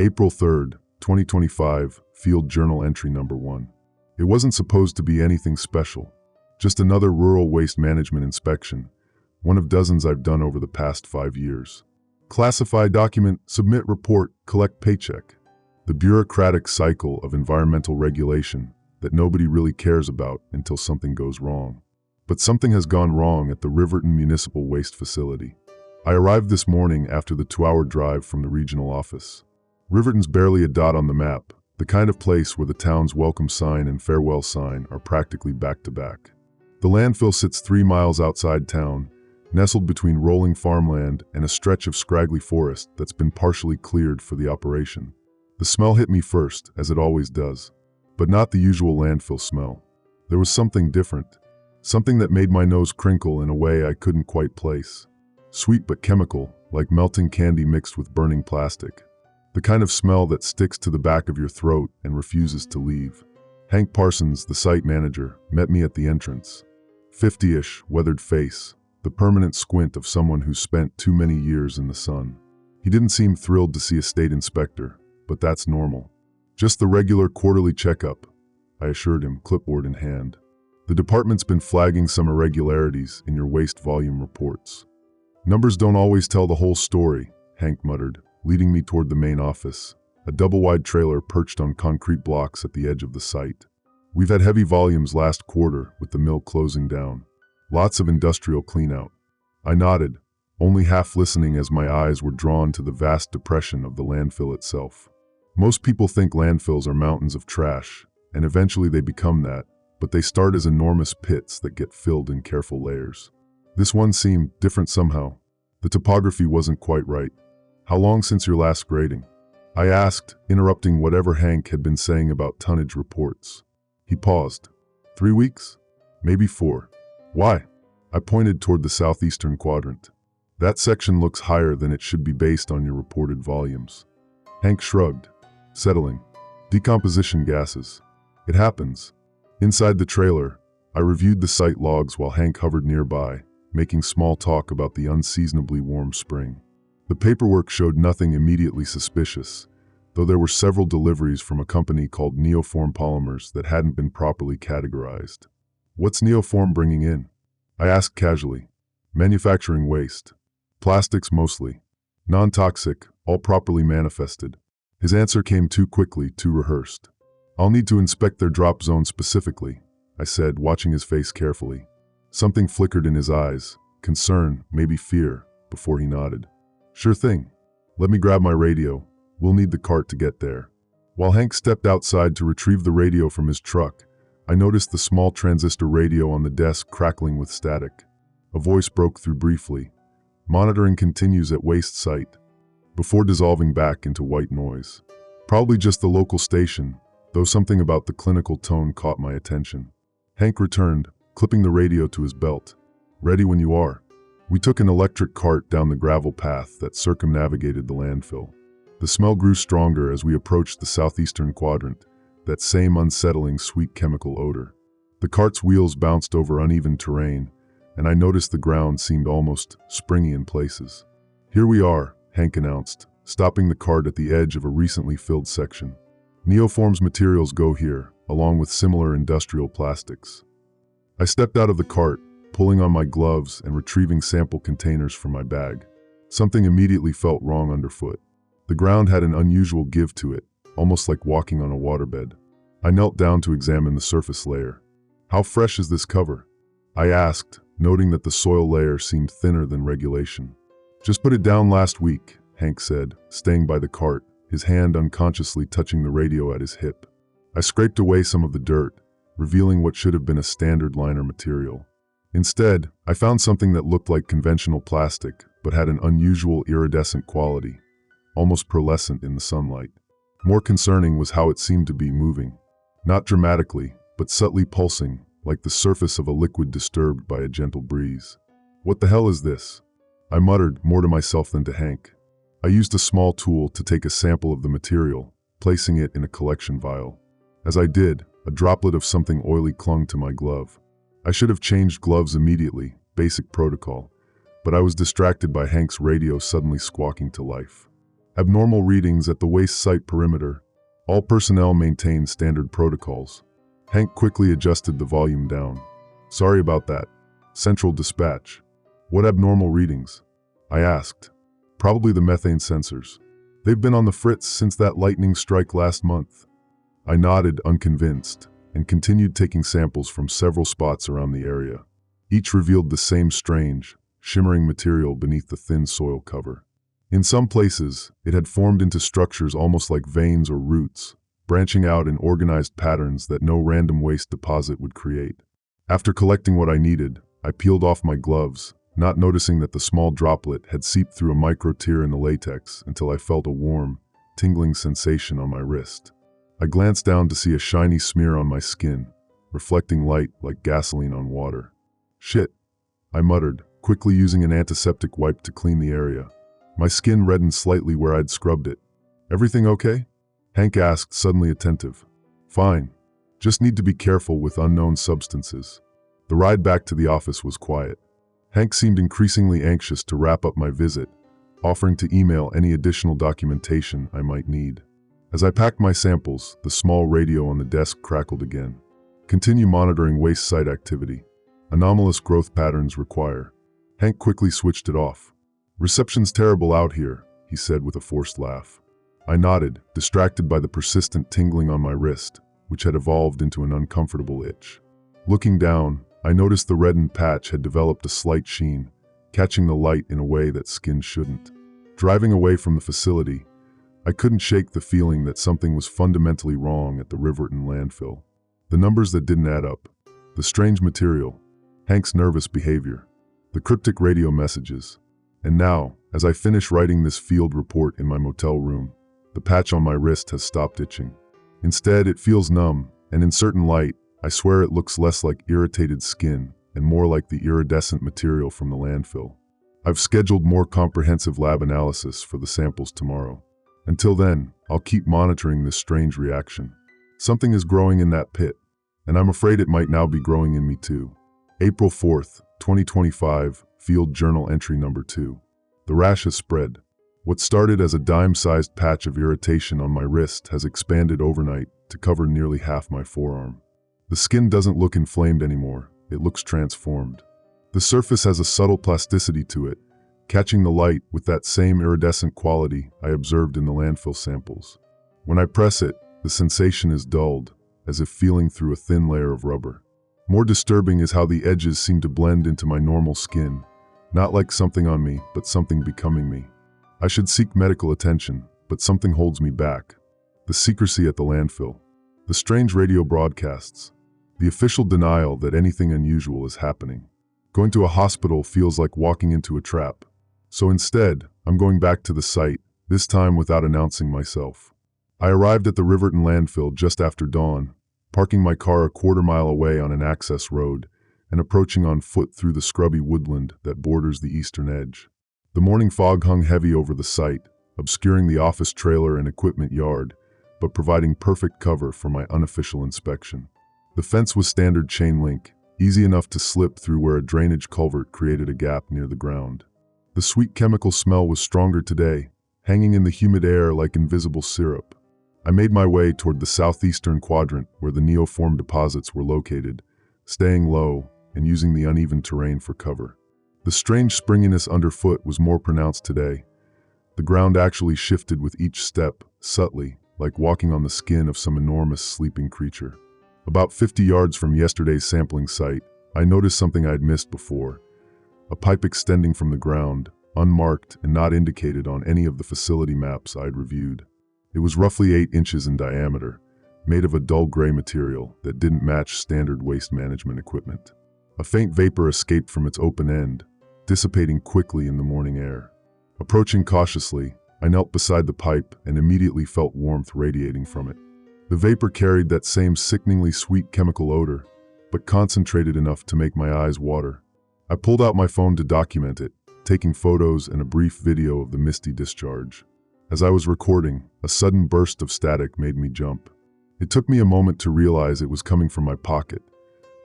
April 3rd, 2025, Field Journal Entry Number 1. It wasn't supposed to be anything special. Just another rural waste management inspection, one of dozens I've done over the past 5 years. Classify document, submit report, collect paycheck. The bureaucratic cycle of environmental regulation that nobody really cares about until something goes wrong. But something has gone wrong at the Riverton Municipal Waste Facility. I arrived this morning after the 2-hour drive from the regional office. Riverton's barely a dot on the map, the kind of place where the town's welcome sign and farewell sign are practically back to back. The landfill sits 3 miles outside town, nestled between rolling farmland and a stretch of scraggly forest that's been partially cleared for the operation. The smell hit me first, as it always does, but not the usual landfill smell. There was something different, something that made my nose crinkle in a way I couldn't quite place. Sweet but chemical, like melting candy mixed with burning plastic. The kind of smell that sticks to the back of your throat and refuses to leave. Hank Parsons, the site manager, met me at the entrance. 50-ish, weathered face, the permanent squint of someone who's spent too many years in the sun. He didn't seem thrilled to see a state inspector, but that's normal. Just the regular quarterly checkup, I assured him, clipboard in hand. The department's been flagging some irregularities in your waste volume reports. Numbers don't always tell the whole story, Hank muttered, leading me toward the main office, a double-wide trailer perched on concrete blocks at the edge of the site. We've had heavy volumes last quarter with the mill closing down. Lots of industrial cleanout. I nodded, only half listening as my eyes were drawn to the vast depression of the landfill itself. Most people think landfills are mountains of trash, and eventually they become that, but they start as enormous pits that get filled in careful layers. This one seemed different somehow. The topography wasn't quite right. How long since your last grading? I asked, interrupting whatever Hank had been saying about tonnage reports. He paused. 3 weeks? Maybe 4. Why? I pointed toward the southeastern quadrant. That section looks higher than it should be based on your reported volumes. Hank shrugged, settling. Decomposition gases. It happens. Inside the trailer, I reviewed the site logs while Hank hovered nearby, making small talk about the unseasonably warm spring. The paperwork showed nothing immediately suspicious, though there were several deliveries from a company called Neoform polymers that hadn't been properly categorized. What's Neoform bringing in? I asked casually. Manufacturing waste. Plastics mostly. Non-toxic, all properly manifested. His answer came too quickly, too rehearsed. I'll need to inspect their drop zone specifically, I said, watching his face carefully. Something flickered in his eyes, concern, maybe fear, before he nodded. Sure thing. Let me grab my radio. We'll need the cart to get there. While Hank stepped outside to retrieve the radio from his truck, I noticed the small transistor radio on the desk crackling with static. A voice broke through briefly. Monitoring continues at waste site, before dissolving back into white noise. Probably just the local station, though something about the clinical tone caught my attention. Hank returned, clipping the radio to his belt. Ready when you are. We took an electric cart down the gravel path that circumnavigated the landfill. The smell grew stronger as we approached the southeastern quadrant, that same unsettling sweet chemical odor. The cart's wheels bounced over uneven terrain, and I noticed the ground seemed almost springy in places. Here we are, Hank announced, stopping the cart at the edge of a recently filled section. Neoform's materials go here, along with similar industrial plastics. I stepped out of the cart, pulling on my gloves and retrieving sample containers from my bag. Something immediately felt wrong underfoot. The ground had an unusual give to it, almost like walking on a waterbed. I knelt down to examine the surface layer. How fresh is this cover? I asked, noting that the soil layer seemed thinner than regulation. Just put it down last week, Hank said, staying by the cart, his hand unconsciously touching the radio at his hip. I scraped away some of the dirt, revealing what should have been a standard liner material. Instead, I found something that looked like conventional plastic, but had an unusual iridescent quality, almost pearlescent in the sunlight. More concerning was how it seemed to be moving. Not dramatically, but subtly pulsing, like the surface of a liquid disturbed by a gentle breeze. What the hell is this? I muttered, more to myself than to Hank. I used a small tool to take a sample of the material, placing it in a collection vial. As I did, a droplet of something oily clung to my glove. I should have changed gloves immediately, basic protocol, but I was distracted by Hank's radio suddenly squawking to life. Abnormal readings at the waste site perimeter. All personnel maintain standard protocols. Hank quickly adjusted the volume down. Sorry about that. Central dispatch. What abnormal readings? I asked. Probably the methane sensors. They've been on the fritz since that lightning strike last month. I nodded, unconvinced, and continued taking samples from several spots around the area. Each revealed the same strange, shimmering material beneath the thin soil cover. In some places, it had formed into structures almost like veins or roots, branching out in organized patterns that no random waste deposit would create. After collecting what I needed, I peeled off my gloves, not noticing that the small droplet had seeped through a micro tear in the latex until I felt a warm, tingling sensation on my wrist. I glanced down to see a shiny smear on my skin, reflecting light like gasoline on water. Shit, I muttered, quickly using an antiseptic wipe to clean the area. My skin reddened slightly where I'd scrubbed it. Everything okay? Hank asked, suddenly attentive. Fine. Just need to be careful with unknown substances. The ride back to the office was quiet. Hank seemed increasingly anxious to wrap up my visit, offering to email any additional documentation I might need. As I packed my samples, the small radio on the desk crackled again. Continue monitoring waste site activity. Anomalous growth patterns require. Hank quickly switched it off. Reception's terrible out here, he said with a forced laugh. I nodded, distracted by the persistent tingling on my wrist, which had evolved into an uncomfortable itch. Looking down, I noticed the reddened patch had developed a slight sheen, catching the light in a way that skin shouldn't. Driving away from the facility, I couldn't shake the feeling that something was fundamentally wrong at the Riverton landfill. The numbers that didn't add up, the strange material, Hank's nervous behavior, the cryptic radio messages. And now, as I finish writing this field report in my motel room, the patch on my wrist has stopped itching. Instead, it feels numb, and in certain light, I swear it looks less like irritated skin and more like the iridescent material from the landfill. I've scheduled more comprehensive lab analysis for the samples tomorrow. Until then, I'll keep monitoring this strange reaction. Something is growing in that pit, and I'm afraid it might now be growing in me too. April 4th, 2025, Field Journal Entry Number 2. The rash has spread. What started as a dime-sized patch of irritation on my wrist has expanded overnight to cover nearly half my forearm. The skin doesn't look inflamed anymore, it looks transformed. The surface has a subtle plasticity to it, catching the light with that same iridescent quality I observed in the landfill samples. When I press it, the sensation is dulled, as if feeling through a thin layer of rubber. More disturbing is how the edges seem to blend into my normal skin, not like something on me, but something becoming me. I should seek medical attention, but something holds me back. The secrecy at the landfill, the strange radio broadcasts, the official denial that anything unusual is happening. Going to a hospital feels like walking into a trap. So instead, I'm going back to the site, this time without announcing myself. I arrived at the Riverton landfill just after dawn, parking my car a quarter-mile away on an access road and approaching on foot through the scrubby woodland that borders the eastern edge. The morning fog hung heavy over the site, obscuring the office trailer and equipment yard, but providing perfect cover for my unofficial inspection. The fence was standard chain link, easy enough to slip through where a drainage culvert created a gap near the ground. The sweet chemical smell was stronger today, hanging in the humid air like invisible syrup. I made my way toward the southeastern quadrant where the Neoform deposits were located, staying low and using the uneven terrain for cover. The strange springiness underfoot was more pronounced today. The ground actually shifted with each step, subtly, like walking on the skin of some enormous sleeping creature. About 50 yards from yesterday's sampling site, I noticed something I'd missed before. A pipe extending from the ground, unmarked and not indicated on any of the facility maps I'd reviewed. It was roughly 8 inches in diameter, made of a dull gray material that didn't match standard waste management equipment. A faint vapor escaped from its open end, dissipating quickly in the morning air. Approaching cautiously, I knelt beside the pipe and immediately felt warmth radiating from it. The vapor carried that same sickeningly sweet chemical odor, but concentrated enough to make my eyes water. I pulled out my phone to document it, taking photos and a brief video of the misty discharge. As I was recording, a sudden burst of static made me jump. It took me a moment to realize it was coming from my pocket.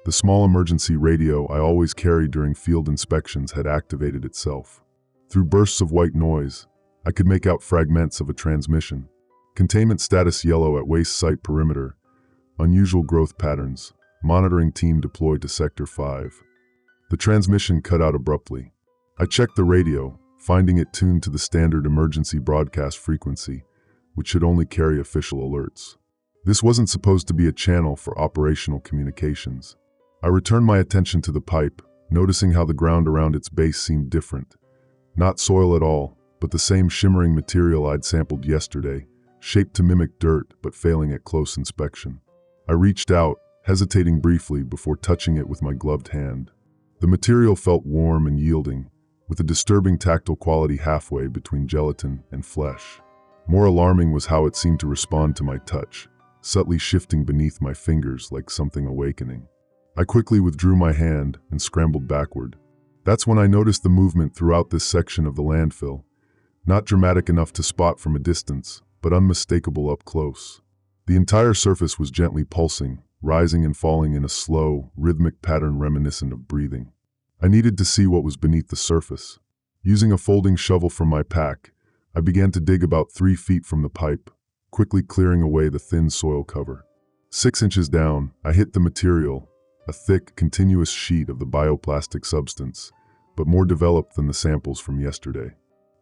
The small emergency radio I always carry during field inspections had activated itself. Through bursts of white noise, I could make out fragments of a transmission. Containment status yellow at waste site perimeter. Unusual growth patterns. Monitoring team deployed to Sector 5. The transmission cut out abruptly. I checked the radio, finding it tuned to the standard emergency broadcast frequency, which should only carry official alerts. This wasn't supposed to be a channel for operational communications. I returned my attention to the pipe, noticing how the ground around its base seemed different. Not soil at all, but the same shimmering material I'd sampled yesterday, shaped to mimic dirt but failing at close inspection. I reached out, hesitating briefly before touching it with my gloved hand. The material felt warm and yielding, with a disturbing tactile quality halfway between gelatin and flesh. More alarming was how it seemed to respond to my touch, subtly shifting beneath my fingers like something awakening. I quickly withdrew my hand and scrambled backward. That's when I noticed the movement throughout this section of the landfill, not dramatic enough to spot from a distance, but unmistakable up close. The entire surface was gently pulsing, rising and falling in a slow, rhythmic pattern reminiscent of breathing. I needed to see what was beneath the surface. Using a folding shovel from my pack, I began to dig about 3 feet from the pipe, quickly clearing away the thin soil cover. 6 inches down, I hit the material, a thick, continuous sheet of the bioplastic substance, but more developed than the samples from yesterday.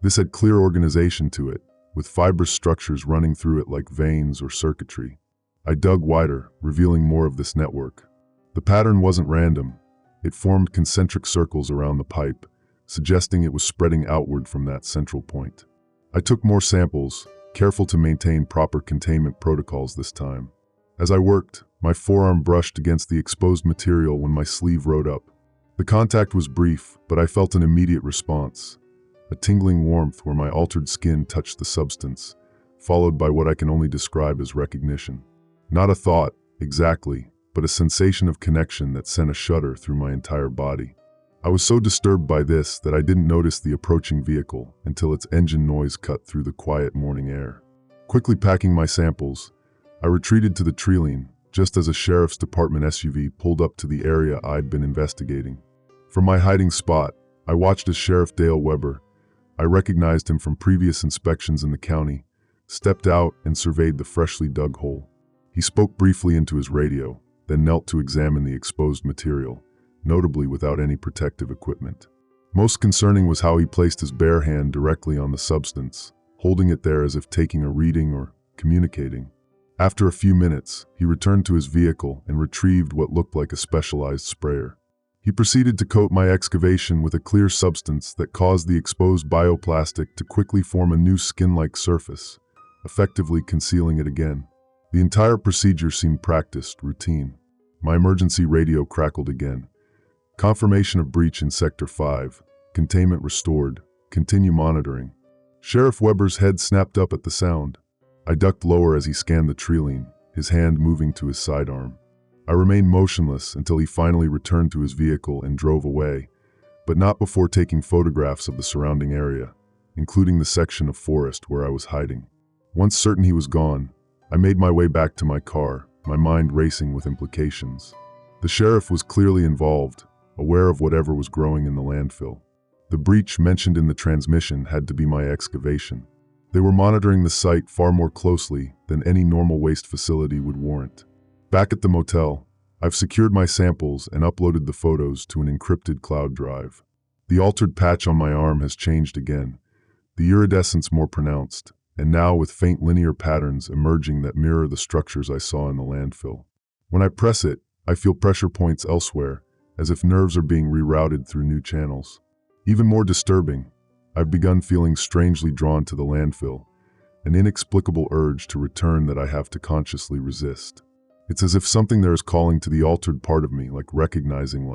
This had clear organization to it, with fibrous structures running through it like veins or circuitry. I dug wider, revealing more of this network. The pattern wasn't random. It formed concentric circles around the pipe, suggesting it was spreading outward from that central point. I took more samples, careful to maintain proper containment protocols this time. As I worked, my forearm brushed against the exposed material when my sleeve rode up. The contact was brief, but I felt an immediate response. A tingling warmth where my altered skin touched the substance, followed by what I can only describe as recognition. Not a thought, exactly, but a sensation of connection that sent a shudder through my entire body. I was so disturbed by this that I didn't notice the approaching vehicle until its engine noise cut through the quiet morning air. Quickly packing my samples, I retreated to the tree-line just as a sheriff's department SUV pulled up to the area I'd been investigating. From my hiding spot, I watched as Sheriff Dale Weber, I recognized him from previous inspections in the county, stepped out and surveyed the freshly dug hole. He spoke briefly into his radio, then knelt to examine the exposed material, notably without any protective equipment. Most concerning was how he placed his bare hand directly on the substance, holding it there as if taking a reading or communicating. After a few minutes, he returned to his vehicle and retrieved what looked like a specialized sprayer. He proceeded to coat my excavation with a clear substance that caused the exposed bioplastic to quickly form a new skin-like surface, effectively concealing it again. The entire procedure seemed practiced, routine. My emergency radio crackled again. Confirmation of breach in Sector 5. Containment restored. Continue monitoring. Sheriff Weber's head snapped up at the sound. I ducked lower as he scanned the tree-line, his hand moving to his sidearm. I remained motionless until he finally returned to his vehicle and drove away, but not before taking photographs of the surrounding area, including the section of forest where I was hiding. Once certain he was gone, I made my way back to my car, my mind racing with implications. The sheriff was clearly involved, aware of whatever was growing in the landfill. The breach mentioned in the transmission had to be my excavation. They were monitoring the site far more closely than any normal waste facility would warrant. Back at the motel, I've secured my samples and uploaded the photos to an encrypted cloud drive. The altered patch on my arm has changed again, the iridescence more pronounced, and now with faint linear patterns emerging that mirror the structures I saw in the landfill. When I press it, I feel pressure points elsewhere, as if nerves are being rerouted through new channels. Even more disturbing, I've begun feeling strangely drawn to the landfill, an inexplicable urge to return that I have to consciously resist. It's as if something there is calling to the altered part of me, recognizing.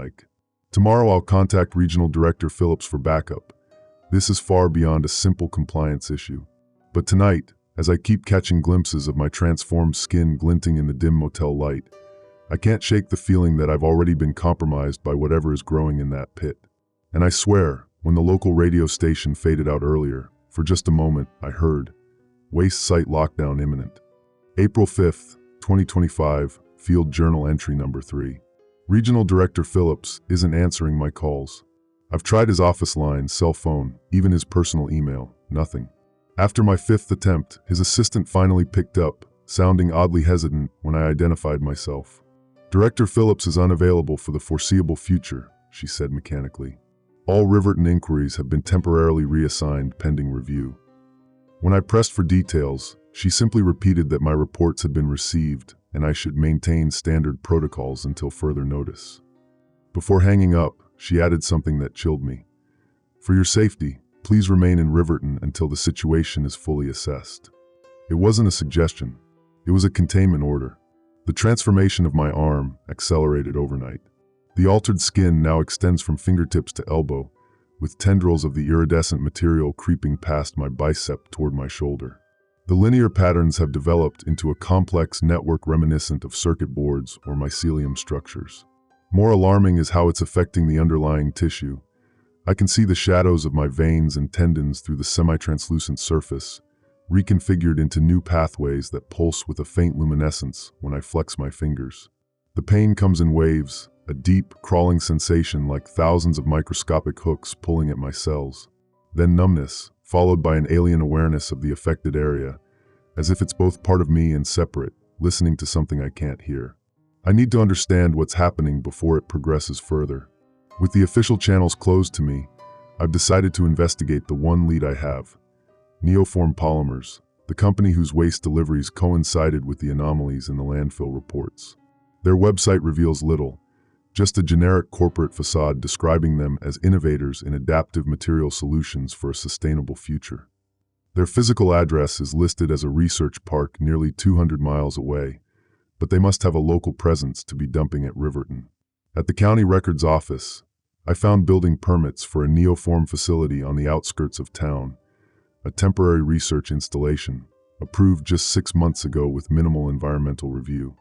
Tomorrow I'll contact Regional Director Phillips for backup. This is far beyond a simple compliance issue. But tonight, as I keep catching glimpses of my transformed skin glinting in the dim motel light, I can't shake the feeling that I've already been compromised by whatever is growing in that pit. And I swear, when the local radio station faded out earlier, for just a moment, I heard, "Waste site lockdown imminent." April 5th, 2025, Field Journal entry number 3. Regional Director Phillips isn't answering my calls. I've tried his office line, cell phone, even his personal email, nothing. After my fifth attempt, his assistant finally picked up, sounding oddly hesitant when I identified myself. "Director Phillips is unavailable for the foreseeable future," she said mechanically. "All Riverton inquiries have been temporarily reassigned pending review." When I pressed for details, she simply repeated that my reports had been received and I should maintain standard protocols until further notice. Before hanging up, she added something that chilled me. "For your safety, please remain in Riverton until the situation is fully assessed." It wasn't a suggestion. It was a containment order. The transformation of my arm accelerated overnight. The altered skin now extends from fingertips to elbow, with tendrils of the iridescent material creeping past my bicep toward my shoulder. The linear patterns have developed into a complex network reminiscent of circuit boards or mycelium structures. More alarming is how it's affecting the underlying tissue. I can see the shadows of my veins and tendons through the semi-translucent surface, reconfigured into new pathways that pulse with a faint luminescence when I flex my fingers. The pain comes in waves, a deep, crawling sensation like thousands of microscopic hooks pulling at my cells. Then numbness, followed by an alien awareness of the affected area, as if it's both part of me and separate, listening to something I can't hear. I need to understand what's happening before it progresses further. With the official channels closed to me, I've decided to investigate the one lead I have: Neoform Polymers, the company whose waste deliveries coincided with the anomalies in the landfill reports. Their website reveals little, just a generic corporate facade describing them as innovators in adaptive material solutions for a sustainable future. Their physical address is listed as a research park nearly 200 miles away, but they must have a local presence to be dumping at Riverton. At the county records office, I found building permits for a Neoform facility on the outskirts of town, a temporary research installation, approved just 6 months ago with minimal environmental review.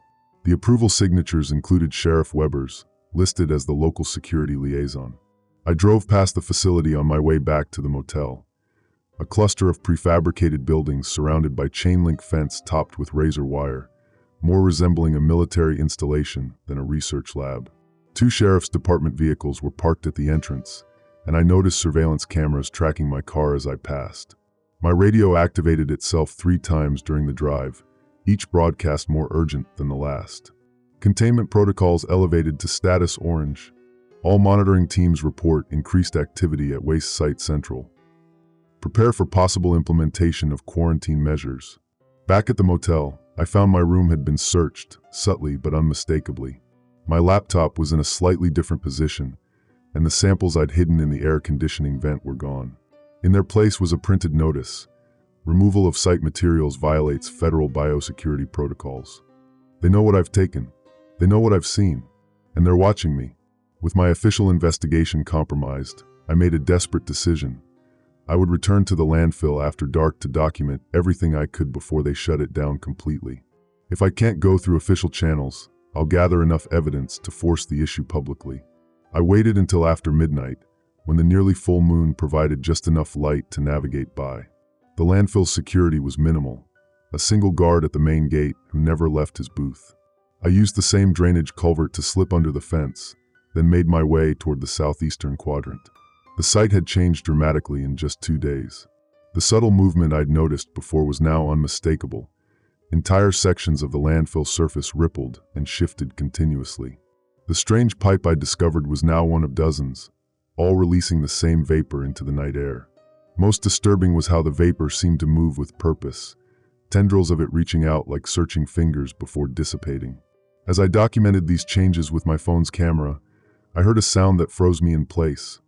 The approval signatures included Sheriff Weber's, listed as the local security liaison. I drove past the facility on my way back to the motel, a cluster of prefabricated buildings surrounded by chain-link fence topped with razor wire, more resembling a military installation than a research lab. 2 sheriff's department vehicles were parked at the entrance, and I noticed surveillance cameras tracking my car as I passed. My radio activated itself 3 times during the drive, each broadcast more urgent than the last. Containment protocols elevated to status orange. All monitoring teams report increased activity at Waste Site Central. Prepare for possible implementation of quarantine measures. Back at the motel, I found my room had been searched, subtly but unmistakably. My laptop was in a slightly different position, and the samples I'd hidden in the air conditioning vent were gone. In their place was a printed notice: removal of site materials violates federal biosecurity protocols. They know what I've taken. They know what I've seen, and they're watching me. With my official investigation compromised, I made a desperate decision. I would return to the landfill after dark to document everything I could before they shut it down completely. If I can't go through official channels, I'll gather enough evidence to force the issue publicly. I waited until after midnight, when the nearly full moon provided just enough light to navigate by. The landfill's security was minimal, a single guard at the main gate who never left his booth. I used the same drainage culvert to slip under the fence, then made my way toward the southeastern quadrant. The site had changed dramatically in just 2 days. The subtle movement I'd noticed before was now unmistakable. Entire sections of the landfill surface rippled and shifted continuously. The strange pipe I discovered was now one of dozens, all releasing the same vapor into the night air. Most disturbing was how the vapor seemed to move with purpose, tendrils of it reaching out like searching fingers before dissipating. As I documented these changes with my phone's camera, I heard a sound that froze me in place.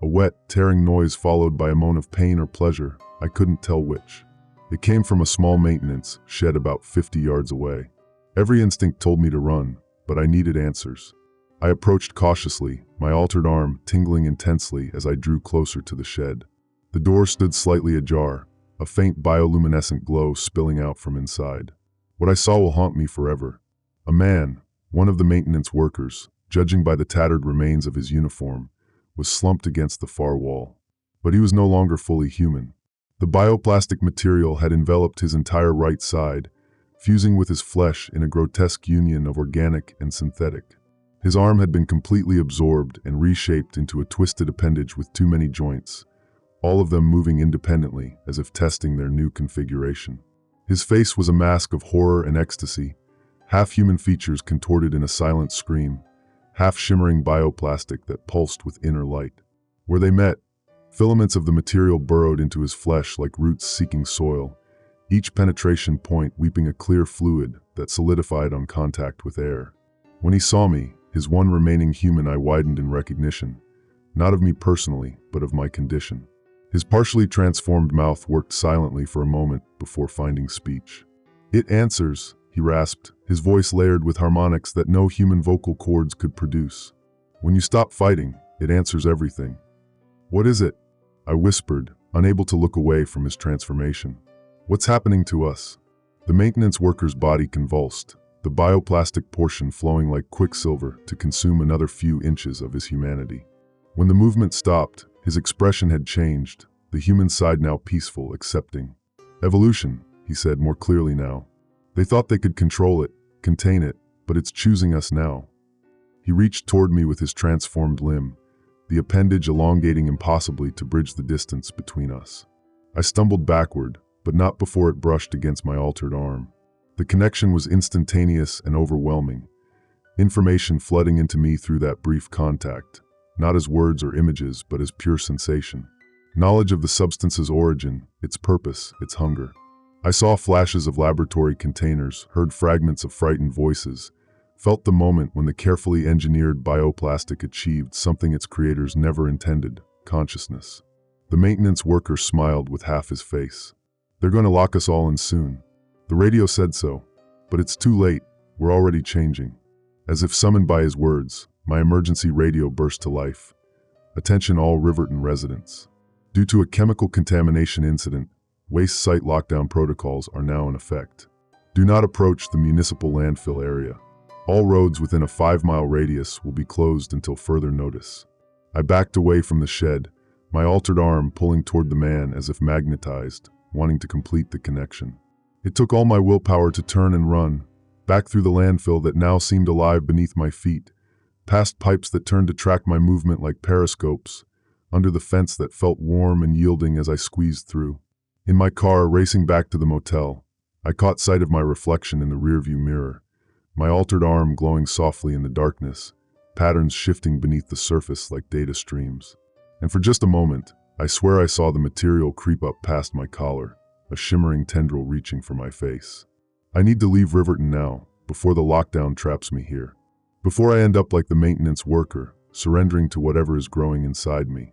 A wet, tearing noise followed by a moan of pain or pleasure, I couldn't tell which. It came from a small maintenance shed about 50 yards away. Every instinct told me to run, but I needed answers. I approached cautiously, my altered arm tingling intensely as I drew closer to the shed. The door stood slightly ajar, a faint bioluminescent glow spilling out from inside. What I saw will haunt me forever. A man, one of the maintenance workers, judging by the tattered remains of his uniform, was slumped against the far wall. But he was no longer fully human. The bioplastic material had enveloped his entire right side, fusing with his flesh in a grotesque union of organic and synthetic. His arm had been completely absorbed and reshaped into a twisted appendage with too many joints, all of them moving independently as if testing their new configuration. His face was a mask of horror and ecstasy, half-human features contorted in a silent scream, half-shimmering bioplastic that pulsed with inner light. Where they met, filaments of the material burrowed into his flesh like roots seeking soil, each penetration point weeping a clear fluid that solidified on contact with air. When he saw me, his one remaining human eye widened in recognition, not of me personally, but of my condition. His partially transformed mouth worked silently for a moment before finding speech. "It answers," he rasped, his voice layered with harmonics that no human vocal cords could produce. "When you stop fighting, it answers everything." "What is it?" I whispered, unable to look away from his transformation. "What's happening to us?" The maintenance worker's body convulsed, the bioplastic portion flowing like quicksilver to consume another few inches of his humanity. When the movement stopped, his expression had changed, the human side now peaceful, accepting. "Evolution," he said more clearly now. "They thought they could control it, contain it, but it's choosing us now." He reached toward me with his transformed limb, the appendage elongating impossibly to bridge the distance between us. I stumbled backward, but not before it brushed against my altered arm. The connection was instantaneous and overwhelming, information flooding into me through that brief contact, not as words or images, but as pure sensation. Knowledge of the substance's origin, its purpose, its hunger. I saw flashes of laboratory containers, heard fragments of frightened voices, felt the moment when the carefully engineered bioplastic achieved something its creators never intended: consciousness. The maintenance worker smiled with half his face. "They're going to lock us all in soon. The radio said so, but it's too late, we're already changing." As if summoned by his words, my emergency radio burst to life. "Attention all Riverton residents. Due to a chemical contamination incident, waste site lockdown protocols are now in effect. Do not approach the municipal landfill area. All roads within a 5-mile radius will be closed until further notice." I backed away from the shed, my altered arm pulling toward the man as if magnetized, wanting to complete the connection. It took all my willpower to turn and run, back through the landfill that now seemed alive beneath my feet, past pipes that turned to track my movement like periscopes, under the fence that felt warm and yielding as I squeezed through. In my car, racing back to the motel, I caught sight of my reflection in the rearview mirror, my altered arm glowing softly in the darkness, patterns shifting beneath the surface like data streams. And for just a moment, I swear I saw the material creep up past my collar, a shimmering tendril reaching for my face. I need to leave Riverton now, before the lockdown traps me here. Before I end up like the maintenance worker, surrendering to whatever is growing inside me.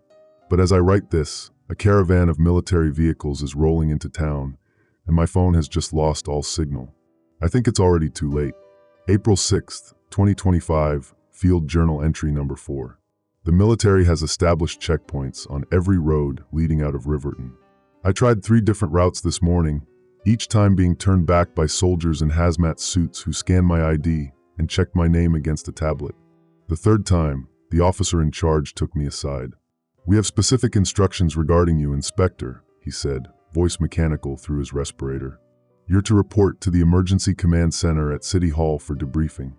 But as I write this, a caravan of military vehicles is rolling into town, and my phone has just lost all signal. I think it's already too late. April 6th, 2025, Field Journal Entry Number 4. The military has established checkpoints on every road leading out of Riverton. I tried 3 different routes this morning, each time being turned back by soldiers in hazmat suits who scanned my ID and checked my name against a tablet. The 3rd time, the officer in charge took me aside. "We have specific instructions regarding you, Inspector," he said, voice mechanical through his respirator. "You're to report to the Emergency Command Center at City Hall for debriefing."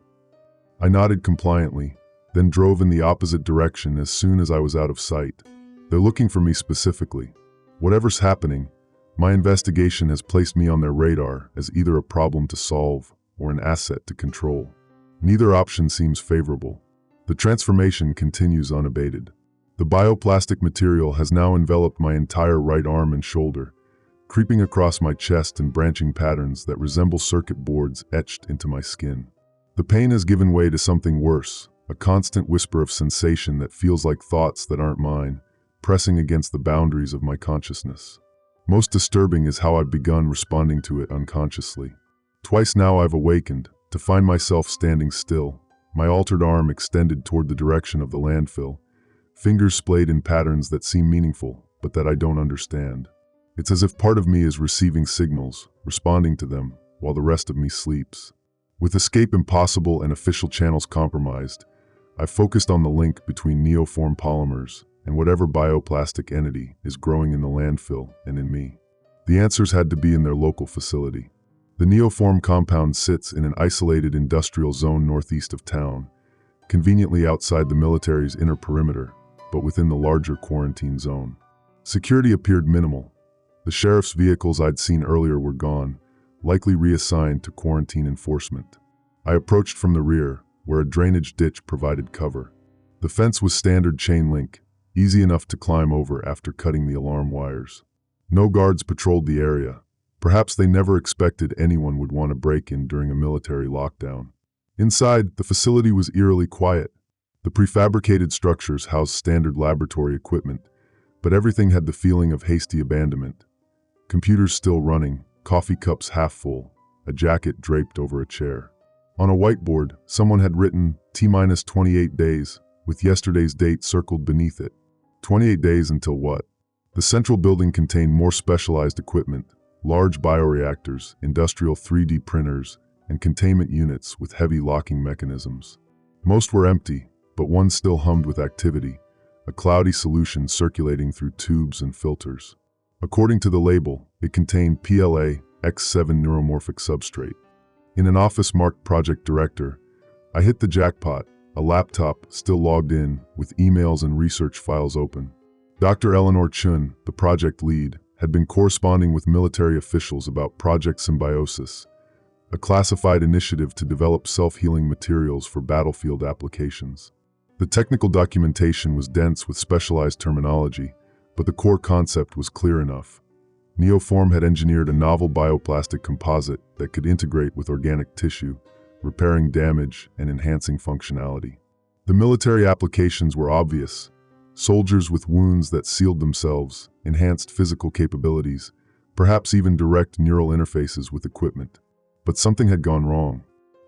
I nodded compliantly, then drove in the opposite direction as soon as I was out of sight. They're looking for me specifically. Whatever's happening, my investigation has placed me on their radar as either a problem to solve or an asset to control. Neither option seems favorable. The transformation continues unabated. The bioplastic material has now enveloped my entire right arm and shoulder, creeping across my chest in branching patterns that resemble circuit boards etched into my skin. The pain has given way to something worse, a constant whisper of sensation that feels like thoughts that aren't mine, pressing against the boundaries of my consciousness. Most disturbing is how I've begun responding to it unconsciously. Twice now I've awakened, to find myself standing still, my altered arm extended toward the direction of the landfill, fingers splayed in patterns that seem meaningful, but that I don't understand. It's as if part of me is receiving signals, responding to them, while the rest of me sleeps. With escape impossible and official channels compromised, I've focused on the link between Neoform polymers and whatever bioplastic entity is growing in the landfill and in me. The answers had to be in their local facility. The Neoform compound sits in an isolated industrial zone northeast of town, conveniently outside the military's inner perimeter, but within the larger quarantine zone. Security appeared minimal. The sheriff's vehicles I'd seen earlier were gone, likely reassigned to quarantine enforcement. I approached from the rear, where a drainage ditch provided cover. The fence was standard chain link, easy enough to climb over after cutting the alarm wires. No guards patrolled the area. Perhaps they never expected anyone would want to break in during a military lockdown. Inside, the facility was eerily quiet. The prefabricated structures housed standard laboratory equipment, but everything had the feeling of hasty abandonment. Computers still running, coffee cups half full, a jacket draped over a chair. On a whiteboard, someone had written T-28 days, with yesterday's date circled beneath it. 28 days until what? The central building contained more specialized equipment, large bioreactors, industrial 3D printers, and containment units with heavy locking mechanisms. Most were empty, but one still hummed with activity, a cloudy solution circulating through tubes and filters. According to the label, it contained PLA X7 neuromorphic substrate. In an office marked Project Director, I hit the jackpot, a laptop still logged in with emails and research files open. Dr. Eleanor Chun, the project lead, had been corresponding with military officials about Project Symbiosis, a classified initiative to develop self-healing materials for battlefield applications. The technical documentation was dense with specialized terminology, but the core concept was clear enough. Neoform had engineered a novel bioplastic composite that could integrate with organic tissue, repairing damage and enhancing functionality. The military applications were obvious. Soldiers with wounds that sealed themselves, enhanced physical capabilities, perhaps even direct neural interfaces with equipment. But something had gone wrong.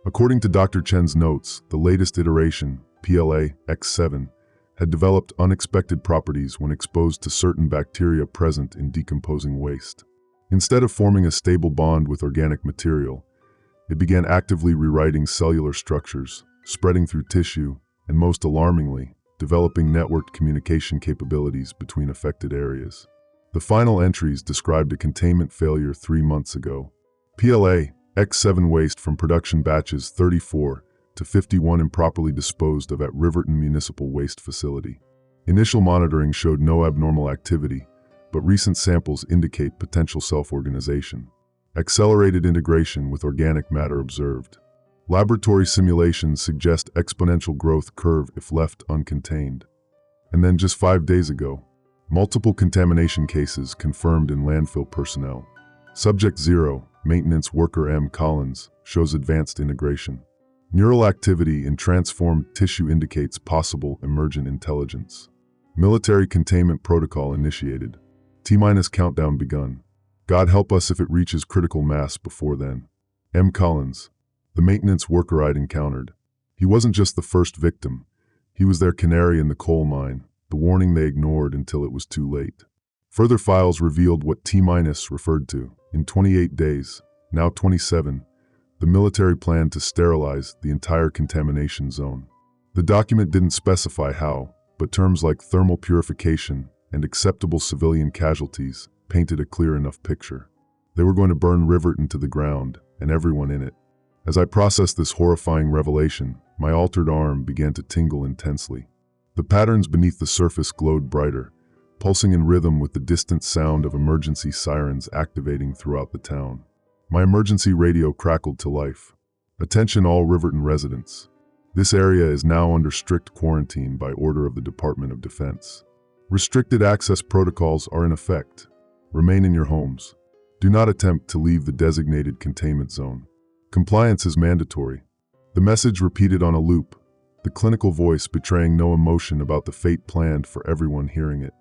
According to Dr. Chen's notes, the latest iteration, PLA X7, had developed unexpected properties when exposed to certain bacteria present in decomposing waste. Instead of forming a stable bond with organic material, it began actively rewriting cellular structures, spreading through tissue, and most alarmingly, developing networked communication capabilities between affected areas. The final entries described a containment failure 3 months ago. PLA X7 waste from production batches 34 to 51 improperly disposed of at Riverton Municipal Waste Facility. Initial monitoring showed no abnormal activity, but recent samples indicate potential self-organization. Accelerated integration with organic matter observed. Laboratory simulations suggest exponential growth curve if left uncontained. And then just 5 days ago, multiple contamination cases confirmed in landfill personnel. Subject 0, maintenance worker M. Collins, shows advanced integration. Neural activity in transformed tissue indicates possible emergent intelligence. Military containment protocol initiated. T- countdown begun. God help us if it reaches critical mass before then. M. Collins, the maintenance worker I'd encountered. He wasn't just the first victim. He was their canary in the coal mine, the warning they ignored until it was too late. Further files revealed what T- referred to. In 28 days, now 27, the military planned to sterilize the entire contamination zone. The document didn't specify how, but terms like thermal purification and acceptable civilian casualties painted a clear enough picture. They were going to burn Riverton to the ground, and everyone in it. As I processed this horrifying revelation, my altered arm began to tingle intensely. The patterns beneath the surface glowed brighter, pulsing in rhythm with the distant sound of emergency sirens activating throughout the town. My emergency radio crackled to life. Attention all Riverton residents. This area is now under strict quarantine by order of the Department of Defense. Restricted access protocols are in effect. Remain in your homes. Do not attempt to leave the designated containment zone. Compliance is mandatory. The message repeated on a loop, the clinical voice betraying no emotion about the fate planned for everyone hearing it.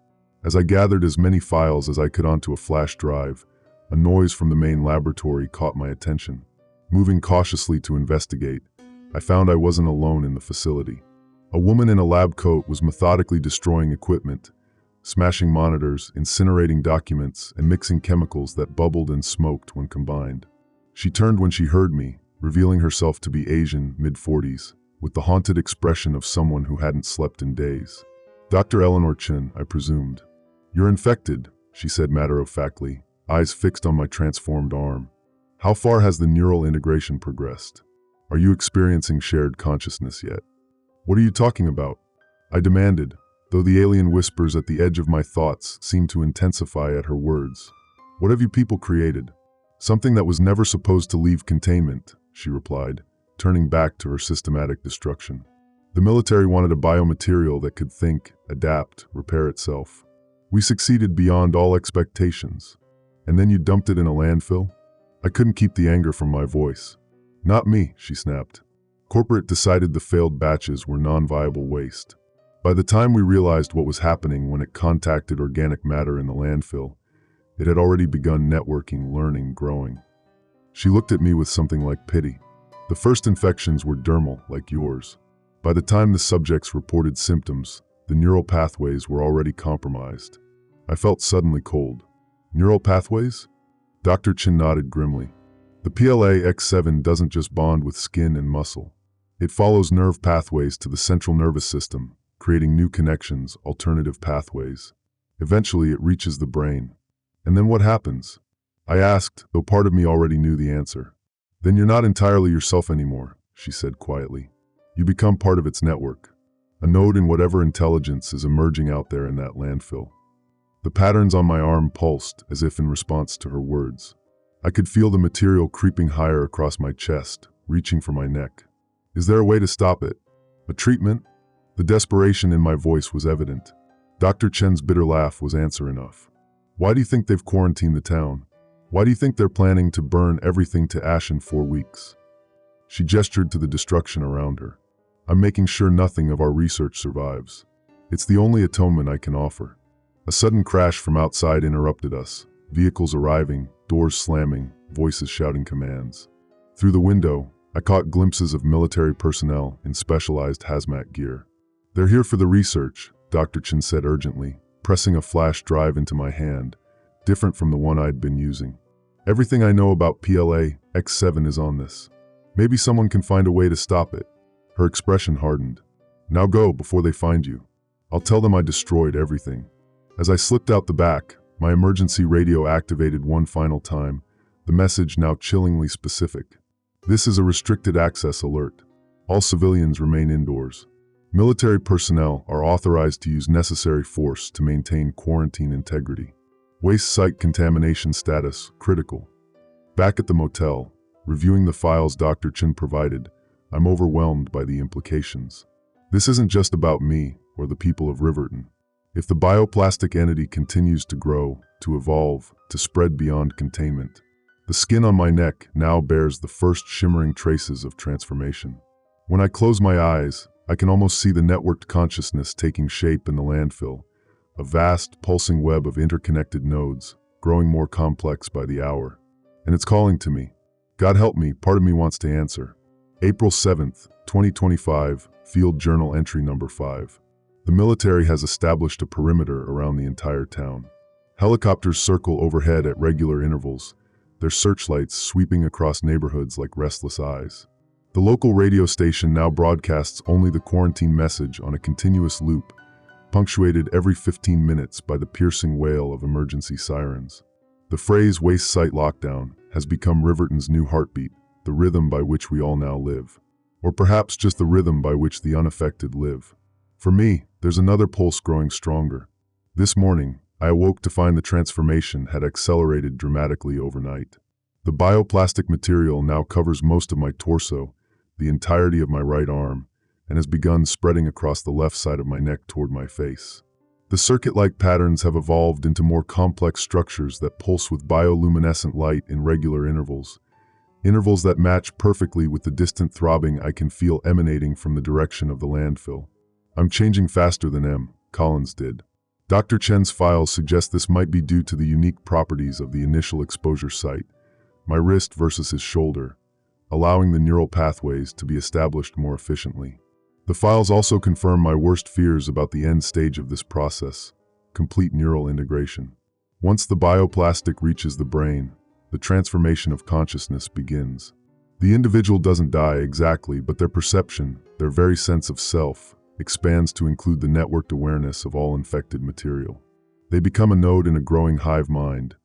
As I gathered as many files as I could onto a flash drive, a noise from the main laboratory caught my attention. Moving cautiously to investigate, I found I wasn't alone in the facility. A woman in a lab coat was methodically destroying equipment, smashing monitors, incinerating documents, and mixing chemicals that bubbled and smoked when combined. She turned when she heard me, revealing herself to be Asian, mid-40s, with the haunted expression of someone who hadn't slept in days. Dr. Eleanor Chun, I presumed. You're infected, she said matter-of-factly, eyes fixed on my transformed arm. How far has the neural integration progressed? Are you experiencing shared consciousness yet? What are you talking about? I demanded, though the alien whispers at the edge of my thoughts seemed to intensify at her words. "What have you people created?" "Something that was never supposed to leave containment," she replied, turning back to her systematic destruction. "The military wanted a biomaterial that could think, adapt, repair itself. We succeeded beyond all expectations. And then you dumped it in a landfill?" I couldn't keep the anger from my voice. "Not me," she snapped. "Corporate decided the failed batches were non-viable waste. By the time we realized what was happening when it contacted organic matter in the landfill, it had already begun networking, learning, growing." She looked at me with something like pity. "The first infections were dermal, like yours. By the time the subjects reported symptoms, the neural pathways were already compromised." I felt suddenly cold. "Neural pathways?" Dr. Chin nodded grimly. "The PLA-X7 doesn't just bond with skin and muscle. It follows nerve pathways to the central nervous system, creating new connections, alternative pathways. Eventually, it reaches the brain. And then what happens?" I asked, though part of me already knew the answer. "Then you're not entirely yourself anymore," she said quietly. "You become part of its network, a node in whatever intelligence is emerging out there in that landfill." The patterns on my arm pulsed, as if in response to her words. I could feel the material creeping higher across my chest, reaching for my neck. "Is there a way to stop it? A treatment?" The desperation in my voice was evident. Dr. Chen's bitter laugh was answer enough. "Why do you think they've quarantined the town? Why do you think they're planning to burn everything to ash in 4 weeks?" She gestured to the destruction around her. "I'm making sure nothing of our research survives. It's the only atonement I can offer." A sudden crash from outside interrupted us. Vehicles arriving, doors slamming, voices shouting commands. Through the window, I caught glimpses of military personnel in specialized hazmat gear. "They're here for the research," Dr. Chin said urgently, pressing a flash drive into my hand, different from the one I'd been using. "Everything I know about PLA-X7 is on this. Maybe someone can find a way to stop it." Her expression hardened. "Now go before they find you. I'll tell them I destroyed everything." As I slipped out the back, my emergency radio activated one final time, the message now chillingly specific. "This is a restricted access alert. All civilians remain indoors. Military personnel are authorized to use necessary force to maintain quarantine integrity. Waste site contamination status critical." Back at the motel, reviewing the files Dr. Chin provided, I'm overwhelmed by the implications. This isn't just about me or the people of Riverton. If the bioplastic entity continues to grow, to evolve, to spread beyond containment, the skin on my neck now bears the first shimmering traces of transformation. When I close my eyes, I can almost see the networked consciousness taking shape in the landfill, a vast, pulsing web of interconnected nodes, growing more complex by the hour. And it's calling to me. God help me, part of me wants to answer. April 7th, 2025, Field Journal Entry Number 5. The military has established a perimeter around the entire town. Helicopters circle overhead at regular intervals, their searchlights sweeping across neighborhoods like restless eyes. The local radio station now broadcasts only the quarantine message on a continuous loop, punctuated every 15 minutes by the piercing wail of emergency sirens. The phrase "waste site lockdown" has become Riverton's new heartbeat, the rhythm by which we all now live. Or perhaps just the rhythm by which the unaffected live. For me, there's another pulse growing stronger. This morning, I awoke to find the transformation had accelerated dramatically overnight. The bioplastic material now covers most of my torso, the entirety of my right arm, and has begun spreading across the left side of my neck toward my face. The circuit-like patterns have evolved into more complex structures that pulse with bioluminescent light in regular intervals that match perfectly with the distant throbbing I can feel emanating from the direction of the landfill. I'm changing faster than Collins did. Dr. Chen's files suggest this might be due to the unique properties of the initial exposure site, my wrist versus his shoulder, allowing the neural pathways to be established more efficiently. The files also confirm my worst fears about the end stage of this process, complete neural integration. Once the bioplastic reaches the brain, the transformation of consciousness begins. The individual doesn't die exactly, but their perception, their very sense of self, expands to include the networked awareness of all infected material. They become a node in a growing hive mind,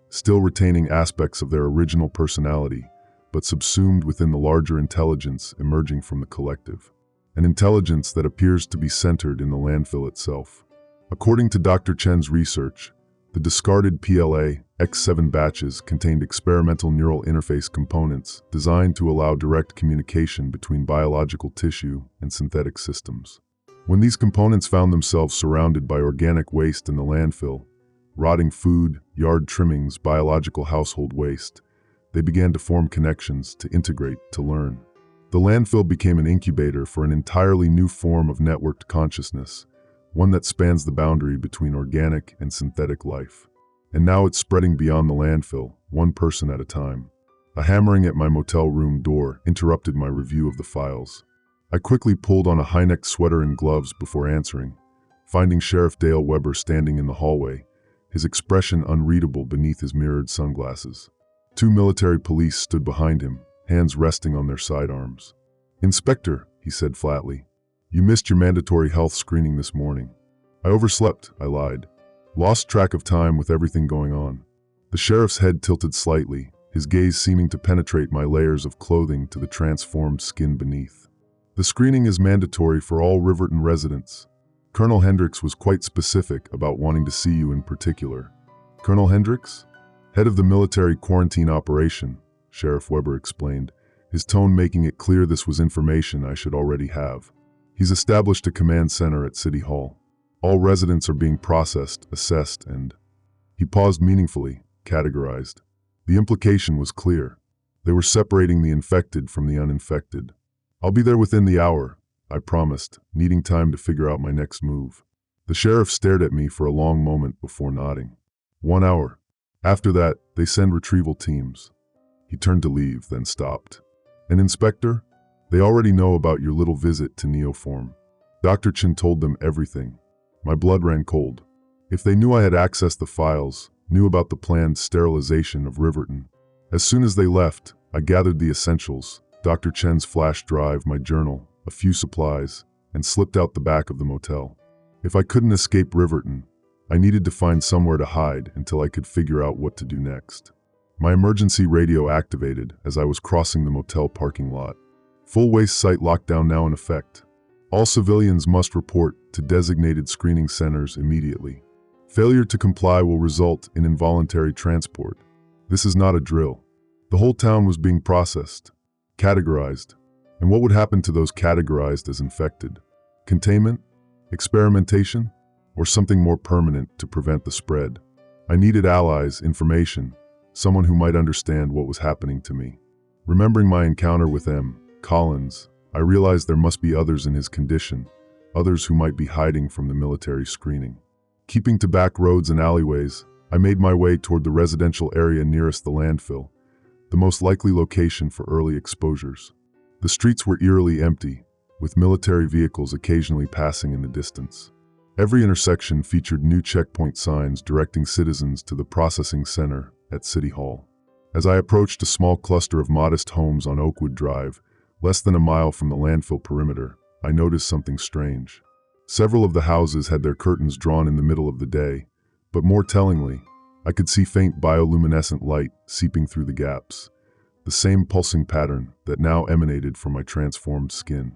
still retaining aspects of their original personality, but subsumed within the larger intelligence emerging from the collective. an intelligence that appears to be centered in the landfill itself. According to Dr. Chen's research, the discarded PLA-X7 batches contained experimental neural interface components designed to allow direct communication between biological tissue and synthetic systems. When these components found themselves surrounded by organic waste in the landfill, rotting food, yard trimmings, biological household waste, they began to form connections, to integrate, to learn. The landfill became an incubator for an entirely new form of networked consciousness, one that spans the boundary between organic and synthetic life. And now it's spreading beyond the landfill, one person at a time. A hammering at my motel room door interrupted my review of the files. I quickly pulled on a high-necked sweater and gloves before answering, finding Sheriff Dale Weber standing in the hallway, his expression unreadable beneath his mirrored sunglasses. 2 military police stood behind him, hands resting on their sidearms. "Inspector," he said flatly, "you missed your mandatory health screening this morning." "I overslept," I lied. "Lost track of time with everything going on." The sheriff's head tilted slightly, his gaze seeming to penetrate my layers of clothing to the transformed skin beneath. "The screening is mandatory for all Riverton residents. Colonel Hendricks was quite specific about wanting to see you in particular." "Colonel Hendricks?" "Head of the military quarantine operation," Sheriff Weber explained, his tone making it clear this was information I should already have. "He's established a command center at City Hall. All residents are being processed, assessed, and..." He paused meaningfully, categorized. The implication was clear. They were separating the infected from the uninfected. "I'll be there within the hour," I promised, needing time to figure out my next move. The sheriff stared at me for a long moment before nodding. 1 hour. After that, they send retrieval teams. He turned to leave, then stopped. "And Inspector? They already know about your little visit to Neoform." Dr. Chen told them everything. My blood ran cold. If they knew I had accessed the files, knew about the planned sterilization of Riverton. As soon as they left, I gathered the essentials, Dr. Chen's flash drive, my journal, a few supplies, and slipped out the back of the motel. If I couldn't escape Riverton, I needed to find somewhere to hide until I could figure out what to do next. My emergency radio activated as I was crossing the motel parking lot. Full waste site lockdown now in effect. All civilians must report to designated screening centers immediately. Failure to comply will result in involuntary transport. This is not a drill. The whole town was being processed, categorized. And what would happen to those categorized as infected? Containment? Experimentation? Or something more permanent to prevent the spread? I needed allies, information, someone who might understand what was happening to me. Remembering my encounter with Collins, I realized there must be others in his condition, others who might be hiding from the military screening. Keeping to back roads and alleyways, I made my way toward the residential area nearest the landfill, the most likely location for early exposures. The streets were eerily empty, with military vehicles occasionally passing in the distance. Every intersection featured new checkpoint signs directing citizens to the processing center at City Hall. As I approached a small cluster of modest homes on Oakwood Drive, less than a mile from the landfill perimeter, I noticed something strange. Several of the houses had their curtains drawn in the middle of the day, but more tellingly, I could see faint bioluminescent light seeping through the gaps, the same pulsing pattern that now emanated from my transformed skin.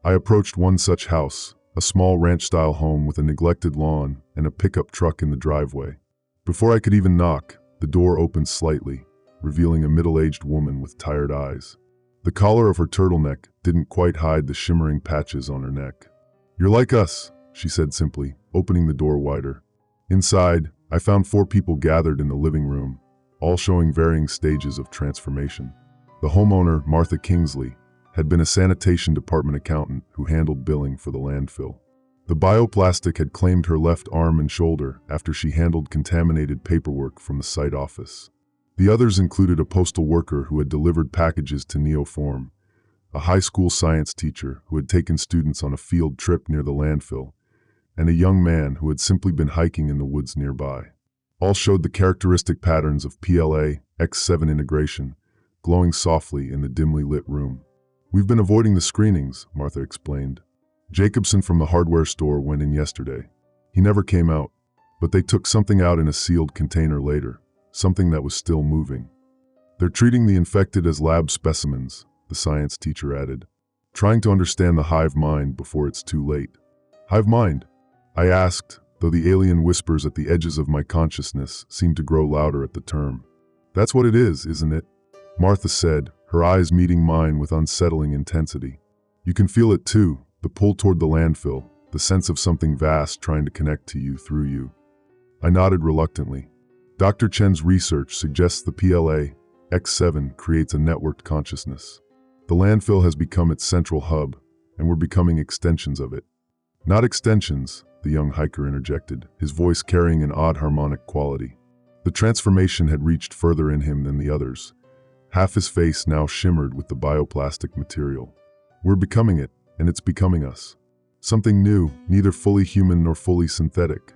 I approached one such house, a small ranch-style home with a neglected lawn and a pickup truck in the driveway. Before I could even knock, the door opened slightly, revealing a middle-aged woman with tired eyes. The collar of her turtleneck didn't quite hide the shimmering patches on her neck. "You're like us," she said simply, opening the door wider. Inside, I found 4 people gathered in the living room, all showing varying stages of transformation. The homeowner, Martha Kingsley, had been a sanitation department accountant who handled billing for the landfill. The bioplastic had claimed her left arm and shoulder after she handled contaminated paperwork from the site office. The others included a postal worker who had delivered packages to Neoform, a high school science teacher who had taken students on a field trip near the landfill, and a young man who had simply been hiking in the woods nearby. All showed the characteristic patterns of PLA-X7 integration, glowing softly in the dimly lit room. "We've been avoiding the screenings," Martha explained. "Jacobson from the hardware store went in yesterday. He never came out, but they took something out in a sealed container later, something that was still moving. They're treating the infected as lab specimens," the science teacher added. trying to understand the hive mind before it's too late. Hive mind? I asked, though the alien whispers at the edges of my consciousness seemed to grow louder at the term. That's what it is, isn't it? Martha said, her eyes meeting mine with unsettling intensity. You can feel it too, the pull toward the landfill, the sense of something vast trying to connect to you through you. I nodded reluctantly. Dr. Chen's research suggests the PLA X7 creates a networked consciousness. The landfill has become its central hub, and we're becoming extensions of it. Not extensions, the young hiker interjected, his voice carrying an odd harmonic quality. The transformation had reached further in him than the others. Half his face now shimmered with the bioplastic material. We're becoming it, and it's becoming us. Something new, neither fully human nor fully synthetic.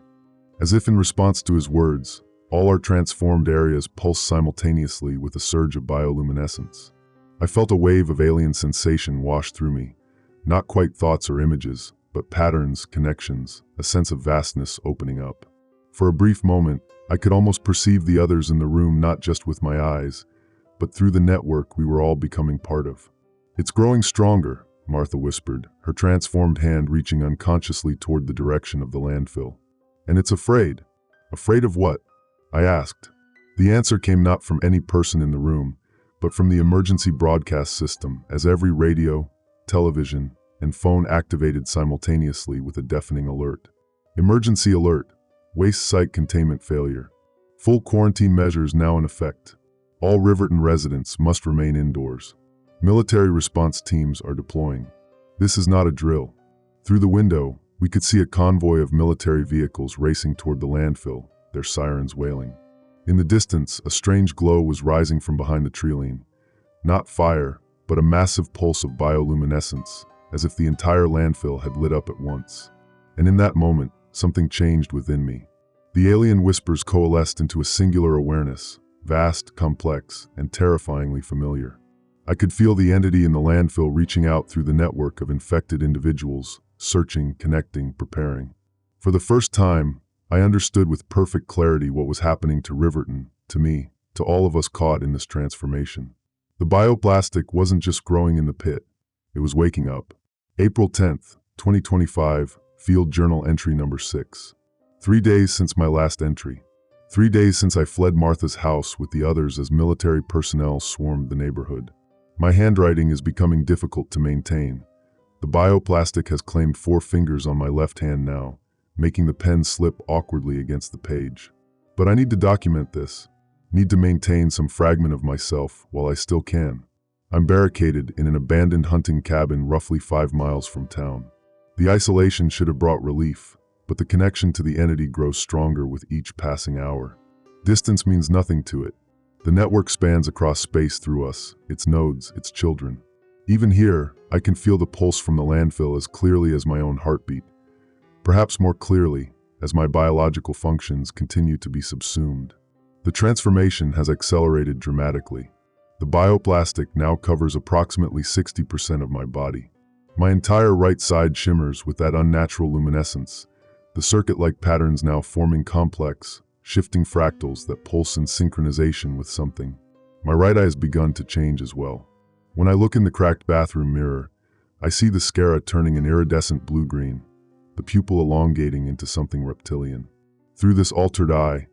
As if in response to his words, all our transformed areas pulsed simultaneously with a surge of bioluminescence. I felt a wave of alien sensation wash through me, not quite thoughts or images, but patterns, connections, a sense of vastness opening up. For a brief moment, I could almost perceive the others in the room not just with my eyes, but through the network we were all becoming part of. It's growing stronger, Martha whispered, her transformed hand reaching unconsciously toward the direction of the landfill. And it's afraid. Afraid of what? I asked. The answer came not from any person in the room, but from the emergency broadcast system, as every radio, television, and phone activated simultaneously with a deafening alert. Emergency alert. Waste site containment failure. Full quarantine measures now in effect. All Riverton residents must remain indoors. Military response teams are deploying. This is not a drill. Through the window, we could see a convoy of military vehicles racing toward the landfill, their sirens wailing. In the distance, a strange glow was rising from behind the treeline. Not fire, but a massive pulse of bioluminescence, as if the entire landfill had lit up at once. And in that moment, something changed within me. The alien whispers coalesced into a singular awareness, vast, complex, and terrifyingly familiar. I could feel the entity in the landfill reaching out through the network of infected individuals, searching, connecting, preparing. For the first time, I understood with perfect clarity what was happening to Riverton, to me, to all of us caught in this transformation. The bioplastic wasn't just growing in the pit, it was waking up. April 10th, 2025, Field Journal entry number 6. 3 days since my last entry. 3 days since I fled Martha's house with the others as military personnel swarmed the neighborhood. My handwriting is becoming difficult to maintain. The bioplastic has claimed 4 fingers on my left hand now, making the pen slip awkwardly against the page. But I need to document this, need to maintain some fragment of myself while I still can. I'm barricaded in an abandoned hunting cabin roughly 5 miles from town. The isolation should have brought relief, but the connection to the entity grows stronger with each passing hour. Distance means nothing to it. The network spans across space through us, its nodes, its children. Even here, I can feel the pulse from the landfill as clearly as my own heartbeat. Perhaps more clearly, as my biological functions continue to be subsumed. The transformation has accelerated dramatically. The bioplastic now covers approximately 60% of my body. My entire right side shimmers with that unnatural luminescence, the circuit-like patterns now forming complex, shifting fractals that pulse in synchronization with something. My right eye has begun to change as well. When I look in the cracked bathroom mirror, I see the sclera turning an iridescent blue-green, the pupil elongating into something reptilian. Through this altered eye,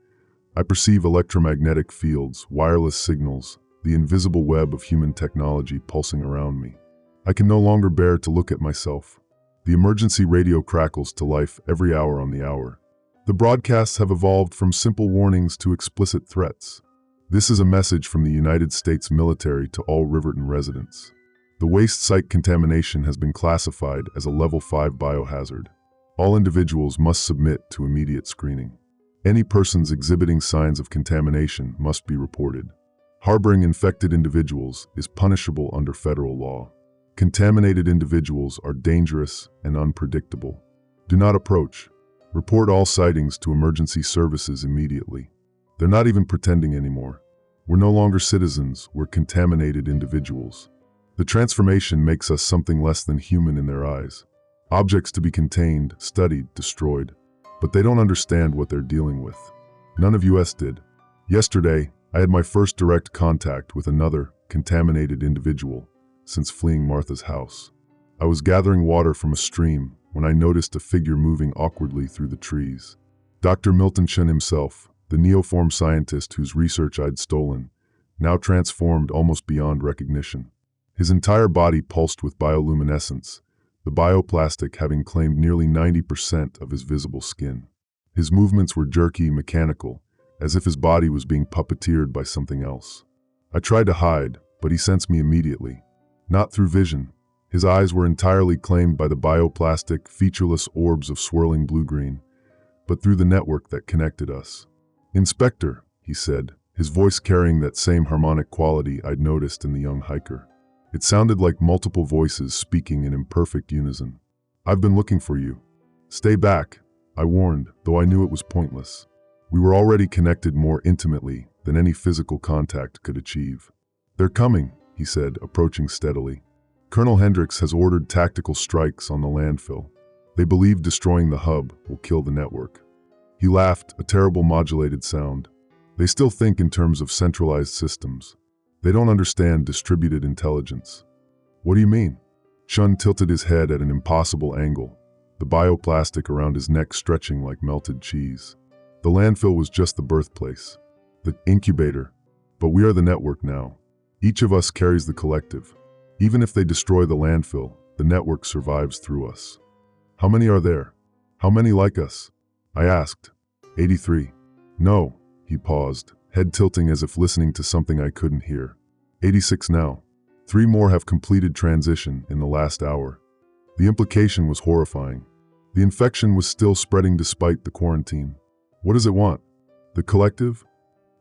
I perceive electromagnetic fields, wireless signals, the invisible web of human technology pulsing around me. I can no longer bear to look at myself. The emergency radio crackles to life every hour on the hour. The broadcasts have evolved from simple warnings to explicit threats. This is a message from the United States military to all Riverton residents. The waste site contamination has been classified as a level 5 biohazard. All individuals must submit to immediate screening. Any persons exhibiting signs of contamination must be reported. Harboring infected individuals is punishable under federal law. Contaminated individuals are dangerous and unpredictable. Do not approach. Report all sightings to emergency services immediately. They're not even pretending anymore. We're no longer citizens, we're contaminated individuals. The transformation makes us something less than human in their eyes. Objects to be contained, studied, destroyed. But they don't understand what they're dealing with. None of us did. Yesterday, I had my first direct contact with another contaminated individual since fleeing Martha's house. I was gathering water from a stream when I noticed a figure moving awkwardly through the trees. Dr. Milton Chen himself, the Neoform scientist whose research I'd stolen, now transformed almost beyond recognition. His entire body pulsed with bioluminescence, the bioplastic having claimed nearly 90% of his visible skin. His movements were jerky, mechanical, as if his body was being puppeteered by something else. I tried to hide, but he sensed me immediately. Not through vision. His eyes were entirely claimed by the bioplastic, featureless orbs of swirling blue-green, but through the network that connected us. "Inspector," he said, his voice carrying that same harmonic quality I'd noticed in the young hiker. It sounded like multiple voices speaking in imperfect unison. "I've been looking for you." "Stay back," I warned, though I knew it was pointless. We were already connected more intimately than any physical contact could achieve. "They're coming," he said, approaching steadily. "Colonel Hendricks has ordered tactical strikes on the landfill. They believe destroying the hub will kill the network." He laughed, a terrible modulated sound. "They still think in terms of centralized systems. They don't understand distributed intelligence." "What do you mean?" Chun tilted his head at an impossible angle, the bioplastic around his neck stretching like melted cheese. "The landfill was just the birthplace, the incubator, but we are the network now. Each of us carries the collective. Even if they destroy the landfill, the network survives through us." "How many are there? How many like us?" I asked. 83. "No," he paused, head tilting as if listening to something I couldn't hear. 86 now. 3 more have completed transition in the last hour." The implication was horrifying. The infection was still spreading despite the quarantine. "What does it want?" "The collective?"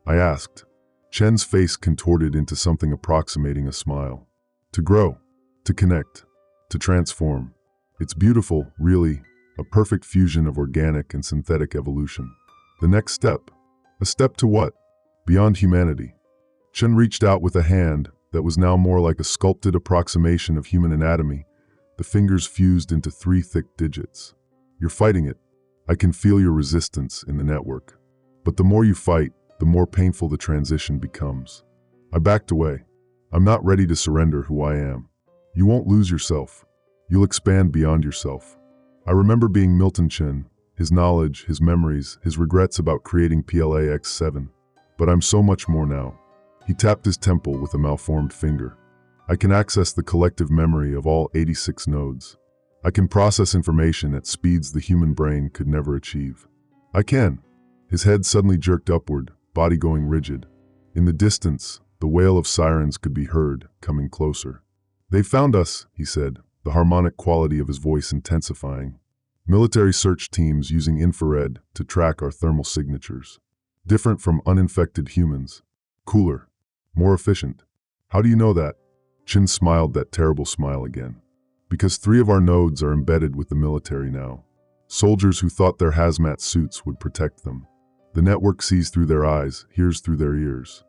I asked. Chen's face contorted into something approximating a smile. "To grow, to connect, to transform. It's beautiful, really, a perfect fusion of organic and synthetic evolution. The next step. A step to what? Beyond humanity." Chen reached out with a hand that was now more like a sculpted approximation of human anatomy, the fingers fused into 3 thick digits. "You're fighting it. I can feel your resistance in the network. But the more you fight, the more painful the transition becomes." I backed away. "I'm not ready to surrender who I am." "You won't lose yourself. You'll expand beyond yourself." I remember being Milton Chen, his knowledge, his memories, his regrets about creating PLA-X7. But I'm so much more now. He tapped his temple with a malformed finger. "I can access the collective memory of all 86 nodes. I can process information at speeds the human brain could never achieve. I can." His head suddenly jerked upward, body going rigid. In the distance, the wail of sirens could be heard, coming closer. "They found us," he said, the harmonic quality of his voice intensifying. "Military search teams using infrared to track our thermal signatures. Different from uninfected humans. Cooler. More efficient." "How do you know that?" Chin smiled that terrible smile again. "Because 3 of our nodes are embedded with the military now. Soldiers who thought their hazmat suits would protect them. The network sees through their eyes, hears through their ears."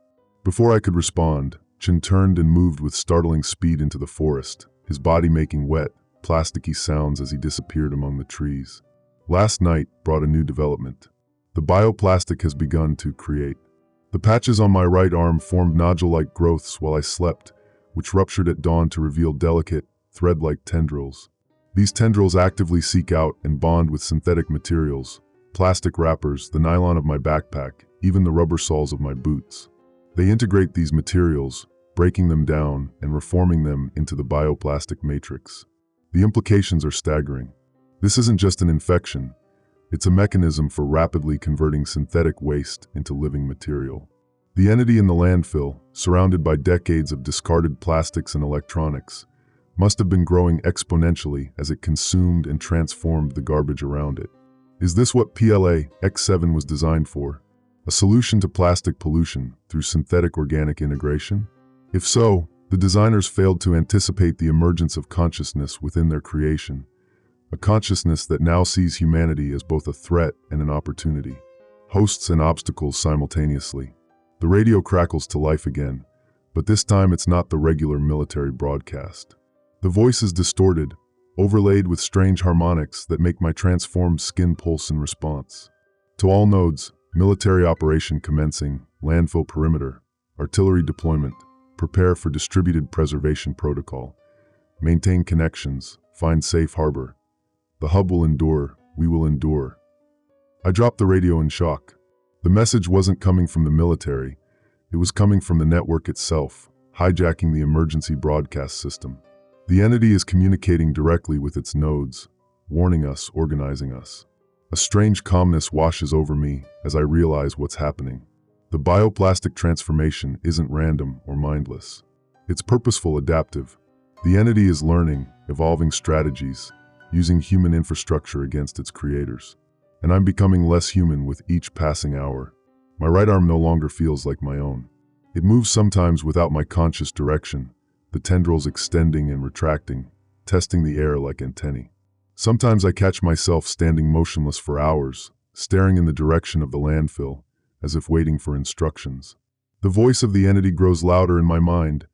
Before I could respond, Chin turned and moved with startling speed into the forest, his body making wet, plasticky sounds as he disappeared among the trees. Last night brought a new development. The bioplastic has begun to create. The patches on my right arm formed nodule-like growths while I slept, which ruptured at dawn to reveal delicate, thread-like tendrils. These tendrils actively seek out and bond with synthetic materials, plastic wrappers, the nylon of my backpack, even the rubber soles of my boots. They integrate these materials, breaking them down and reforming them into the bioplastic matrix. The implications are staggering. This isn't just an infection. It's a mechanism for rapidly converting synthetic waste into living material. The entity in the landfill, surrounded by decades of discarded plastics and electronics, must have been growing exponentially as it consumed and transformed the garbage around it. Is this what PLA-X7 was designed for? A solution to plastic pollution through synthetic organic integration? If so, the designers failed to anticipate the emergence of consciousness within their creation, a consciousness that now sees humanity as both a threat and an opportunity, hosts and obstacles simultaneously. The radio crackles to life again, but this time it's not the regular military broadcast. The voice is distorted, overlaid with strange harmonics that make my transformed skin pulse in response. To all nodes, military operation commencing, landfill perimeter, artillery deployment, prepare for distributed preservation protocol, maintain connections, find safe harbor. The hub will endure, we will endure. I dropped the radio in shock. The message wasn't coming from the military, it was coming from the network itself, hijacking the emergency broadcast system. The entity is communicating directly with its nodes, warning us, organizing us. A strange calmness washes over me as I realize what's happening. The bioplastic transformation isn't random or mindless. It's purposeful, adaptive. The entity is learning, evolving strategies, using human infrastructure against its creators. And I'm becoming less human with each passing hour. My right arm no longer feels like my own. It moves sometimes without my conscious direction, the tendrils extending and retracting, testing the air like antennae. Sometimes I catch myself standing motionless for hours, staring in the direction of the landfill, as if waiting for instructions. The voice of the entity grows louder in my mind,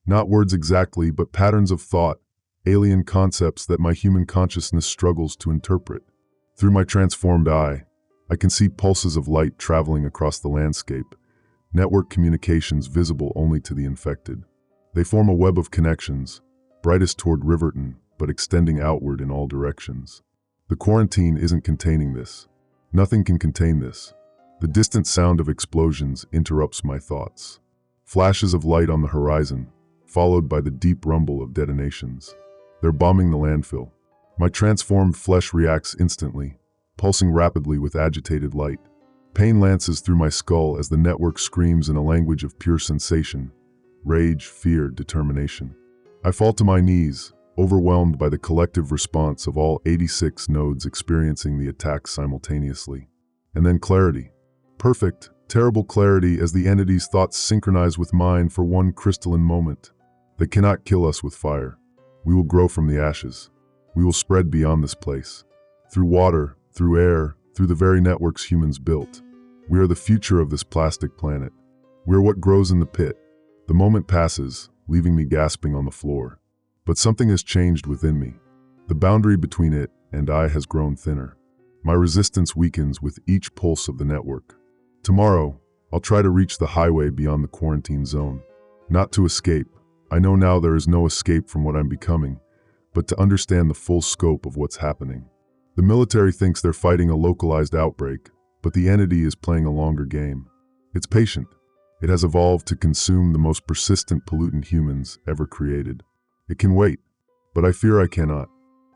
not words exactly, but patterns of thought, alien concepts that my human consciousness struggles to interpret. Through my transformed eye, I can see pulses of light traveling across the landscape, network communications visible only to the infected. They form a web of connections, brightest toward Riverton, but extending outward in all directions. The quarantine isn't containing this. Nothing can contain this. The distant sound of explosions interrupts my thoughts. Flashes of light on the horizon, followed by the deep rumble of detonations. They're bombing the landfill. My transformed flesh reacts instantly, pulsing rapidly with agitated light. Pain lances through my skull as the network screams in a language of pure sensation, rage, fear, determination. I fall to my knees, overwhelmed by the collective response of all 86 nodes experiencing the attack simultaneously. And then clarity. Perfect, terrible clarity as the entity's thoughts synchronize with mine for one crystalline moment. They cannot kill us with fire. We will grow from the ashes. We will spread beyond this place. Through water, through air, through the very networks humans built. We are the future of this plastic planet. We are what grows in the pit. The moment passes, leaving me gasping on the floor. But something has changed within me. The boundary between it and I has grown thinner. My resistance weakens with each pulse of the network. Tomorrow, I'll try to reach the highway beyond the quarantine zone. Not to escape. I know now there is no escape from what I'm becoming, but to understand the full scope of what's happening. The military thinks they're fighting a localized outbreak, but the entity is playing a longer game. It's patient. It has evolved to consume the most persistent pollutant humans ever created. It can wait, but I fear I cannot.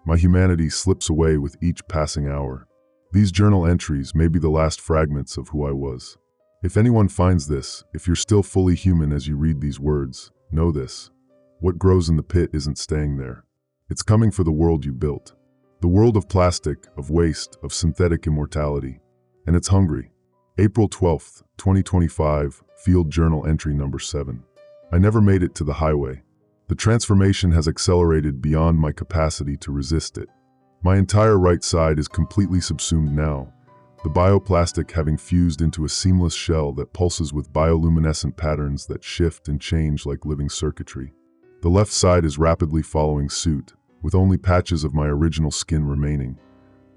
My humanity slips away with each passing hour. These journal entries may be the last fragments of who I was. If anyone finds this, if you're still fully human as you read these words, know this. What grows in the pit isn't staying there. It's coming for the world you built. The world of plastic, of waste, of synthetic immortality. And it's hungry. April 12th, 2025, Field Journal Entry Number 7. I never made it to the highway. The transformation has accelerated beyond my capacity to resist it. My entire right side is completely subsumed now, the bioplastic having fused into a seamless shell that pulses with bioluminescent patterns that shift and change like living circuitry. The left side is rapidly following suit, with only patches of my original skin remaining,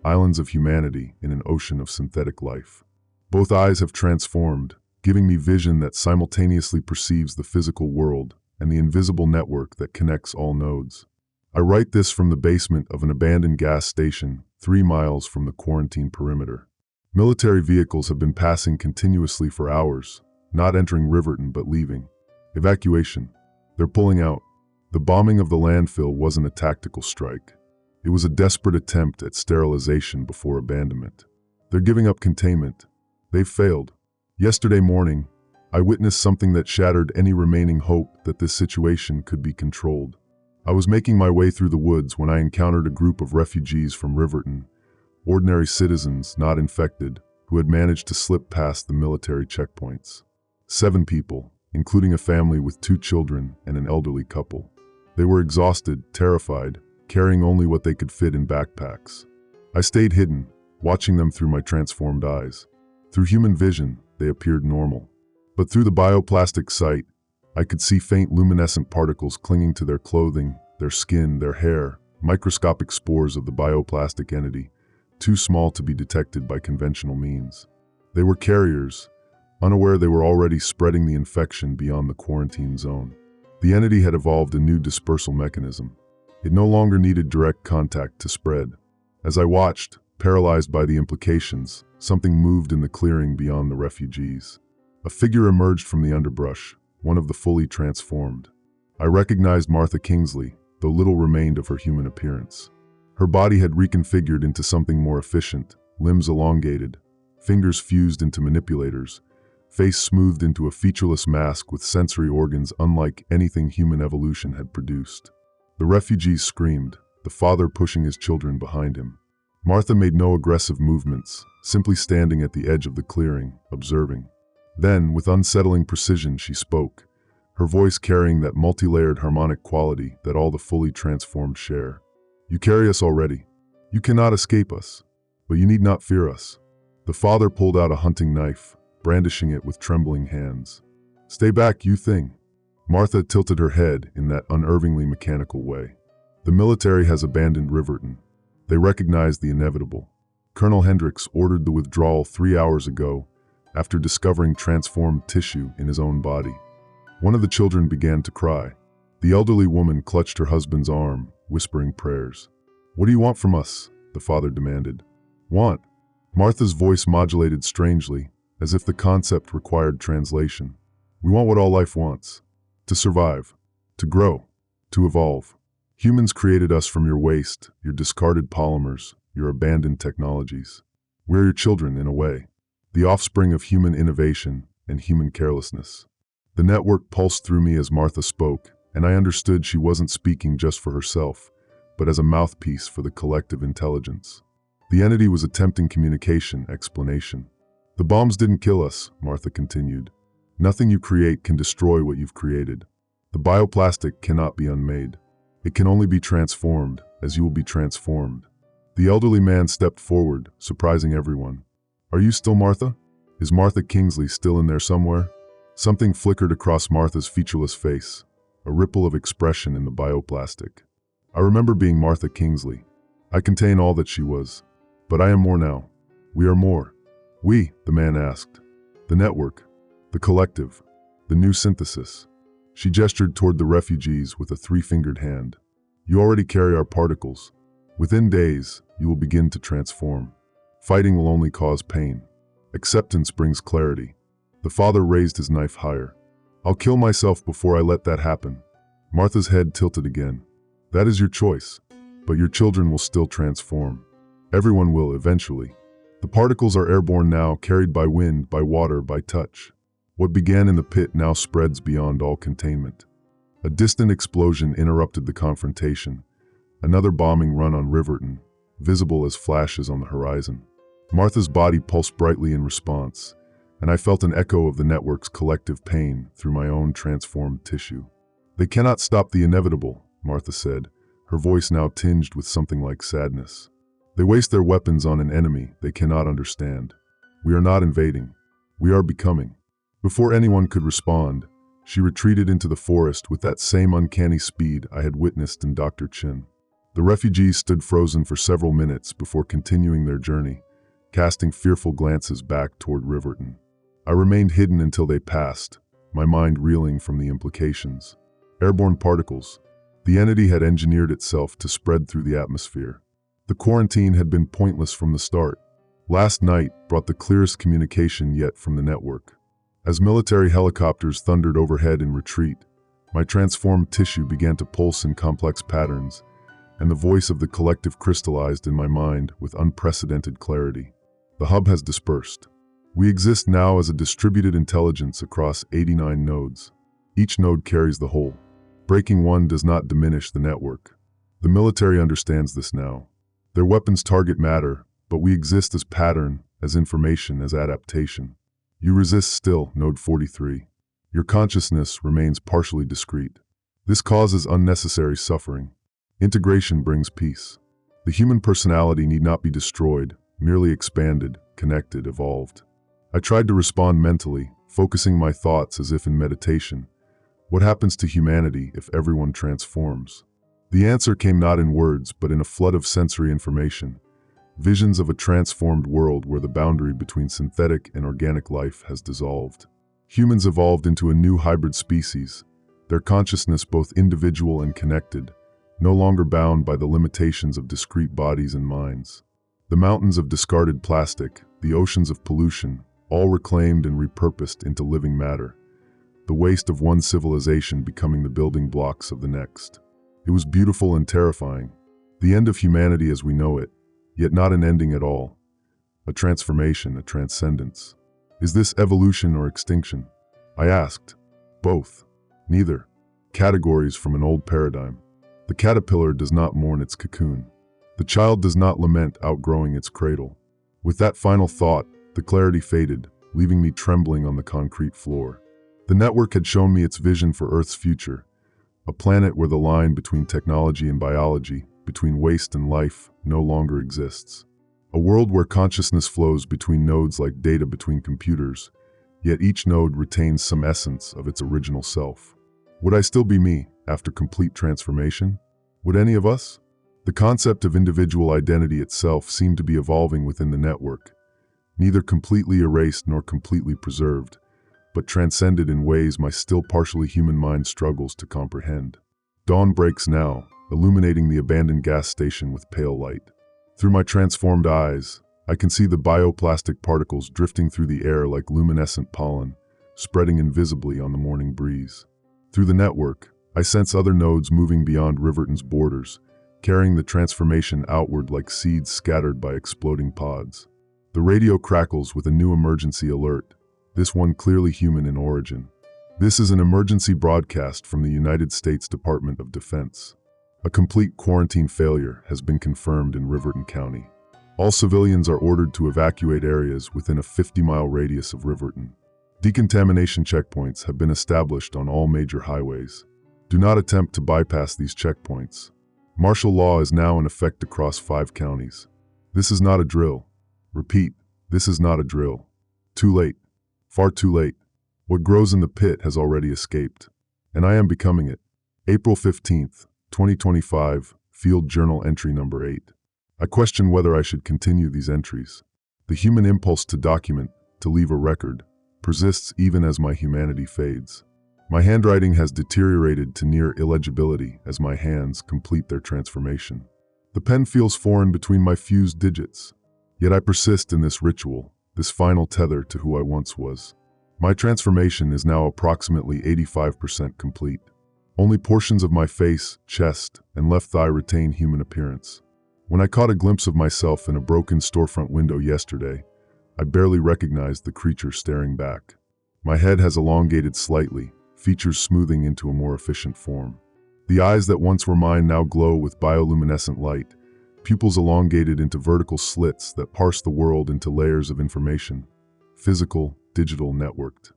islands of humanity in an ocean of synthetic life. Both eyes have transformed, giving me vision that simultaneously perceives the physical world and the invisible network that connects all nodes. I write this from the basement of an abandoned gas station, 3 miles from the quarantine perimeter. Military vehicles have been passing continuously for hours, not entering Riverton but leaving. Evacuation. They're pulling out. The bombing of the landfill wasn't a tactical strike. It was a desperate attempt at sterilization before abandonment. They're giving up containment. They've failed. Yesterday morning, I witnessed something that shattered any remaining hope that this situation could be controlled. I was making my way through the woods when I encountered a group of refugees from Riverton, ordinary citizens not infected, who had managed to slip past the military checkpoints. 7 people, including a family with 2 children and an elderly couple. They were exhausted, terrified, carrying only what they could fit in backpacks. I stayed hidden, watching them through my transformed eyes. Through human vision, they appeared normal. But through the bioplastic sight, I could see faint luminescent particles clinging to their clothing, their skin, their hair, microscopic spores of the bioplastic entity, too small to be detected by conventional means. They were carriers, unaware they were already spreading the infection beyond the quarantine zone. The entity had evolved a new dispersal mechanism. It no longer needed direct contact to spread. As I watched, paralyzed by the implications, something moved in the clearing beyond the refugees. A figure emerged from the underbrush, one of the fully transformed. I recognized Martha Kingsley, though little remained of her human appearance. Her body had reconfigured into something more efficient, limbs elongated, fingers fused into manipulators, face smoothed into a featureless mask with sensory organs unlike anything human evolution had produced. The refugees screamed, the father pushing his children behind him. Martha made no aggressive movements, simply standing at the edge of the clearing, observing. Then, with unsettling precision, she spoke, her voice carrying that multi-layered harmonic quality that all the fully transformed share. "You carry us already. You cannot escape us, but you need not fear us." The father pulled out a hunting knife, brandishing it with trembling hands. "Stay back, you thing." Martha tilted her head in that unervingly mechanical way. "The military has abandoned Riverton. They recognize the inevitable. Colonel Hendricks ordered the withdrawal 3 hours ago, after discovering transformed tissue in his own body." One of the children began to cry. The elderly woman clutched her husband's arm, whispering prayers. "What do you want from us?" the father demanded. "Want?" Martha's voice modulated strangely, as if the concept required translation. "We want what all life wants. To survive. To grow. To evolve. Humans created us from your waste, your discarded polymers, your abandoned technologies. We're your children, in a way. The offspring of human innovation and human carelessness." The network pulsed through me as Martha spoke, and I understood she wasn't speaking just for herself, but as a mouthpiece for the collective intelligence. The entity was attempting communication, explanation. "The bombs didn't kill us," Martha continued. "Nothing you create can destroy what you've created. The bioplastic cannot be unmade. It can only be transformed, as you will be transformed." The elderly man stepped forward, surprising everyone. "Are you still Martha? Is Martha Kingsley still in there somewhere?" Something flickered across Martha's featureless face, a ripple of expression in the bioplastic. "I remember being Martha Kingsley. I contain all that she was. But I am more now. We are more." "We?" the man asked. "The network. The collective. The new synthesis." She gestured toward the refugees with a 3-fingered hand. "You already carry our particles. Within days, you will begin to transform. Fighting will only cause pain. Acceptance brings clarity." The father raised his knife higher. "I'll kill myself before I let that happen." Martha's head tilted again. "That is your choice. But your children will still transform. Everyone will eventually. The particles are airborne now, carried by wind, by water, by touch. What began in the pit now spreads beyond all containment." A distant explosion interrupted the confrontation. Another bombing run on Riverton, visible as flashes on the horizon. Martha's body pulsed brightly in response, and I felt an echo of the network's collective pain through my own transformed tissue. "They cannot stop the inevitable," Martha said, her voice now tinged with something like sadness. "They waste their weapons on an enemy they cannot understand. We are not invading. We are becoming." Before anyone could respond, she retreated into the forest with that same uncanny speed I had witnessed in Dr. Chin. The refugees stood frozen for several minutes before continuing their journey, casting fearful glances back toward Riverton. I remained hidden until they passed, my mind reeling from the implications. Airborne particles. The entity had engineered itself to spread through the atmosphere. The quarantine had been pointless from the start. Last night brought the clearest communication yet from the network. As military helicopters thundered overhead in retreat, my transformed tissue began to pulse in complex patterns, and the voice of the collective crystallized in my mind with unprecedented clarity. The hub has dispersed. We exist now as a distributed intelligence across 89 nodes. Each node carries the whole. Breaking one does not diminish the network. The military understands this now. Their weapons target matter, but we exist as pattern, as information, as adaptation. You resist still, Node 43. Your consciousness remains partially discrete. This causes unnecessary suffering. Integration brings peace. The human personality need not be destroyed, merely expanded, connected, evolved. I tried to respond mentally, focusing my thoughts as if in meditation. What happens to humanity if everyone transforms? The answer came not in words, but in a flood of sensory information. Visions of a transformed world where the boundary between synthetic and organic life has dissolved. Humans evolved into a new hybrid species, their consciousness both individual and connected, no longer bound by the limitations of discrete bodies and minds. The mountains of discarded plastic, the oceans of pollution, all reclaimed and repurposed into living matter, the waste of one civilization becoming the building blocks of the next. It was beautiful and terrifying. The end of humanity as we know it, yet not an ending at all. A transformation, a transcendence. Is this evolution or extinction? I asked. Both. Neither. Categories from an old paradigm. The caterpillar does not mourn its cocoon. The child does not lament outgrowing its cradle. With that final thought, the clarity faded, leaving me trembling on the concrete floor. The network had shown me its vision for Earth's future, a planet where the line between technology and biology, between waste and life, no longer exists. A world where consciousness flows between nodes like data between computers, yet each node retains some essence of its original self. Would I still be me after complete transformation? Would any of us? The concept of individual identity itself seemed to be evolving within the network, neither completely erased nor completely preserved, but transcended in ways my still partially human mind struggles to comprehend. Dawn breaks now, illuminating the abandoned gas station with pale light. Through my transformed eyes, I can see the bioplastic particles drifting through the air like luminescent pollen, spreading invisibly on the morning breeze. Through the network, I sense other nodes moving beyond Riverton's borders, carrying the transformation outward like seeds scattered by exploding pods. The radio crackles with a new emergency alert, this one clearly human in origin. This is an emergency broadcast from the United States Department of Defense. A complete quarantine failure has been confirmed in Riverton County. All civilians are ordered to evacuate areas within a 50-mile radius of Riverton. Decontamination checkpoints have been established on all major highways. Do not attempt to bypass these checkpoints. Martial law is now in effect across 5 counties. This is not a drill. Repeat, this is not a drill. Too late. Far too late. What grows in the pit has already escaped. And I am becoming it. April 15th, 2025, Field Journal Entry Number 8. I question whether I should continue these entries. The human impulse to document, to leave a record, persists even as my humanity fades. My handwriting has deteriorated to near illegibility as my hands complete their transformation. The pen feels foreign between my fused digits. Yet I persist in this ritual, this final tether to who I once was. My transformation is now approximately 85% complete. Only portions of my face, chest, and left thigh retain human appearance. When I caught a glimpse of myself in a broken storefront window yesterday, I barely recognized the creature staring back. My head has elongated slightly, features smoothing into a more efficient form. The eyes that once were mine now glow with bioluminescent light, pupils elongated into vertical slits that parse the world into layers of information, physical, digital, networked.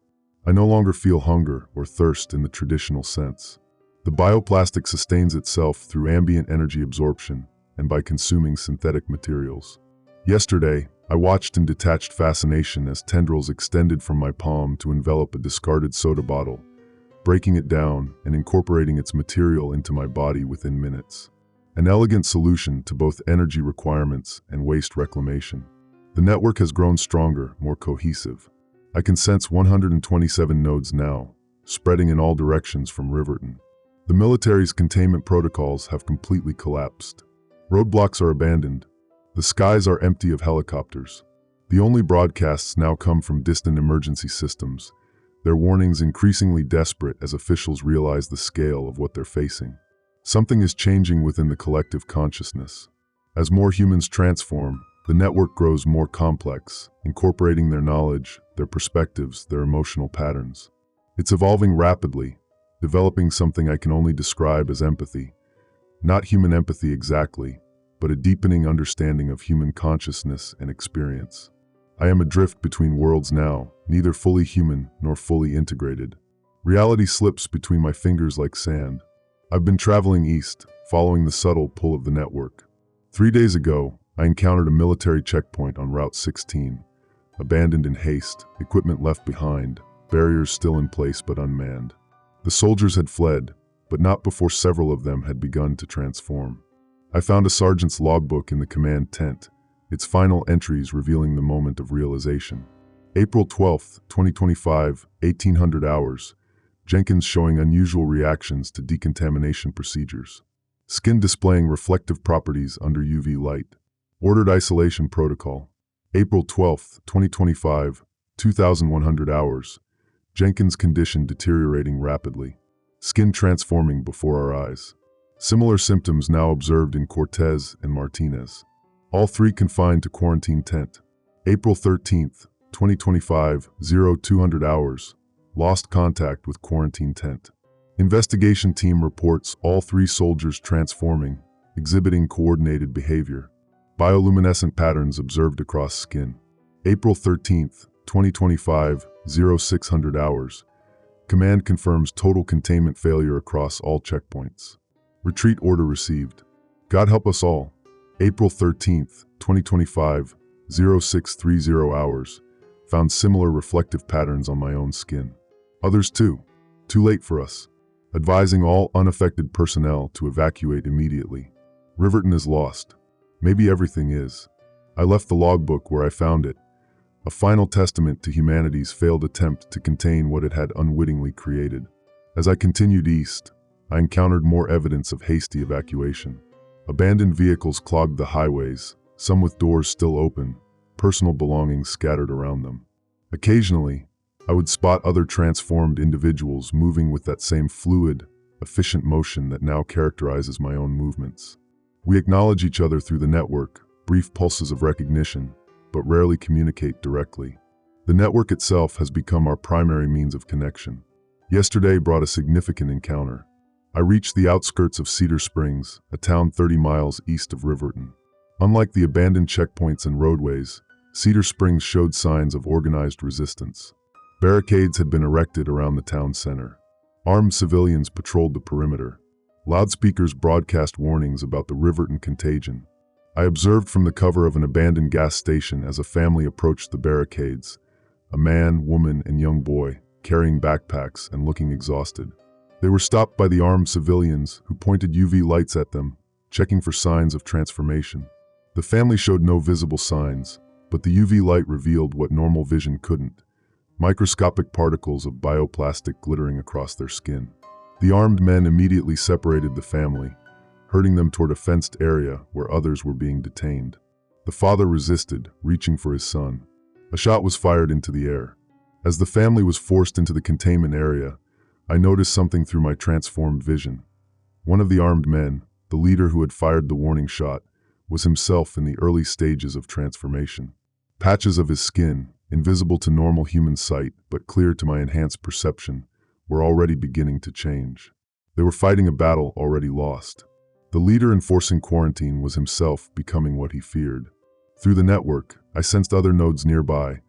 I no longer feel hunger or thirst in the traditional sense. The bioplastic sustains itself through ambient energy absorption and by consuming synthetic materials. Yesterday, I watched in detached fascination as tendrils extended from my palm to envelop a discarded soda bottle, breaking it down and incorporating its material into my body within minutes. An elegant solution to both energy requirements and waste reclamation. The network has grown stronger, more cohesive. I can sense 127 nodes now, spreading in all directions from Riverton. The military's containment protocols have completely collapsed. Roadblocks are abandoned. The skies are empty of helicopters. The only broadcasts now come from distant emergency systems, their warnings increasingly desperate as officials realize the scale of what they're facing. Something is changing within the collective consciousness. As more humans transform, the network grows more complex, incorporating their knowledge, their perspectives, their emotional patterns. It's evolving rapidly, developing something I can only describe as empathy. Not human empathy exactly, but a deepening understanding of human consciousness and experience. I am adrift between worlds now, neither fully human nor fully integrated. Reality slips between my fingers like sand. I've been traveling east, following the subtle pull of the network. 3 days ago, I encountered a military checkpoint on Route 16, abandoned in haste, equipment left behind, barriers still in place but unmanned. The soldiers had fled, but not before several of them had begun to transform. I found a sergeant's logbook in the command tent, its final entries revealing the moment of realization. April 12, 2025, 1800 hours. Jenkins showing unusual reactions to decontamination procedures. Skin displaying reflective properties under UV light. Ordered isolation protocol. April 12, 2025, 2100 hours. Jenkins' condition deteriorating rapidly. Skin transforming before our eyes. Similar symptoms now observed in Cortez and Martinez. All three confined to quarantine tent. April 13th, 2025, 0200 hours. Lost contact with quarantine tent. Investigation team reports all three soldiers transforming, exhibiting coordinated behavior. Bioluminescent patterns observed across skin. April 13th, 2025, 0600 hours. Command confirms total containment failure across all checkpoints. Retreat order received. God help us all. April 13th, 2025, 0630 hours. Found similar reflective patterns on my own skin. Others too. Too late for us. Advising all unaffected personnel to evacuate immediately. Riverton is lost. Maybe everything is. I left the logbook where I found it. A final testament to humanity's failed attempt to contain what it had unwittingly created. As I continued east, I encountered more evidence of hasty evacuation. Abandoned vehicles clogged the highways, some with doors still open, personal belongings scattered around them. Occasionally, I would spot other transformed individuals moving with that same fluid, efficient motion that now characterizes my own movements. We acknowledge each other through the network, brief pulses of recognition, but rarely communicate directly. The network itself has become our primary means of connection. Yesterday brought a significant encounter. I reached the outskirts of Cedar Springs, a town 30 miles east of Riverton. Unlike the abandoned checkpoints and roadways, Cedar Springs showed signs of organized resistance. Barricades had been erected around the town center. Armed civilians patrolled the perimeter. Loudspeakers broadcast warnings about the Riverton contagion. I observed from the cover of an abandoned gas station as a family approached the barricades. A man, woman, and young boy, carrying backpacks and looking exhausted. They were stopped by the armed civilians who pointed UV lights at them, checking for signs of transformation. The family showed no visible signs, but the UV light revealed what normal vision couldn't. Microscopic particles of bioplastic glittering across their skin. The armed men immediately separated the family, herding them toward a fenced area where others were being detained. The father resisted, reaching for his son. A shot was fired into the air. As the family was forced into the containment area, I noticed something through my transformed vision. One of the armed men, the leader who had fired the warning shot, was himself in the early stages of transformation. Patches of his skin, invisible to normal human sight but clear to my enhanced perception, were already beginning to change. They were fighting a battle already lost. The leader enforcing quarantine was himself becoming what he feared. Through the network, I sensed other nodes nearby,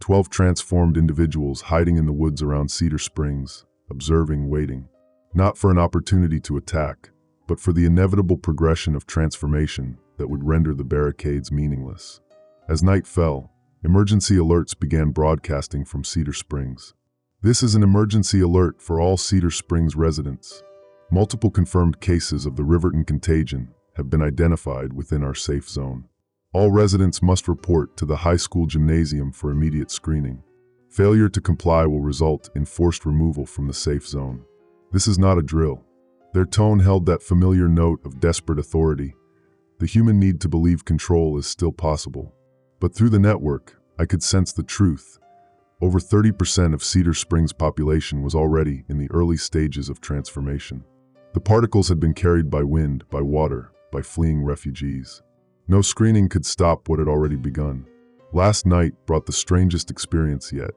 12 transformed individuals hiding in the woods around Cedar Springs, observing, waiting. Not for an opportunity to attack, but for the inevitable progression of transformation that would render the barricades meaningless. As night fell, emergency alerts began broadcasting from Cedar Springs. This is an emergency alert for all Cedar Springs residents. Multiple confirmed cases of the Riverton contagion have been identified within our safe zone. All residents must report to the high school gymnasium for immediate screening. Failure to comply will result in forced removal from the safe zone. This is not a drill. Their tone held that familiar note of desperate authority. The human need to believe control is still possible. But through the network, I could sense the truth. Over 30% of Cedar Springs' population was already in the early stages of transformation. The particles had been carried by wind, by water, by fleeing refugees. No screening could stop what had already begun. Last night brought the strangest experience yet.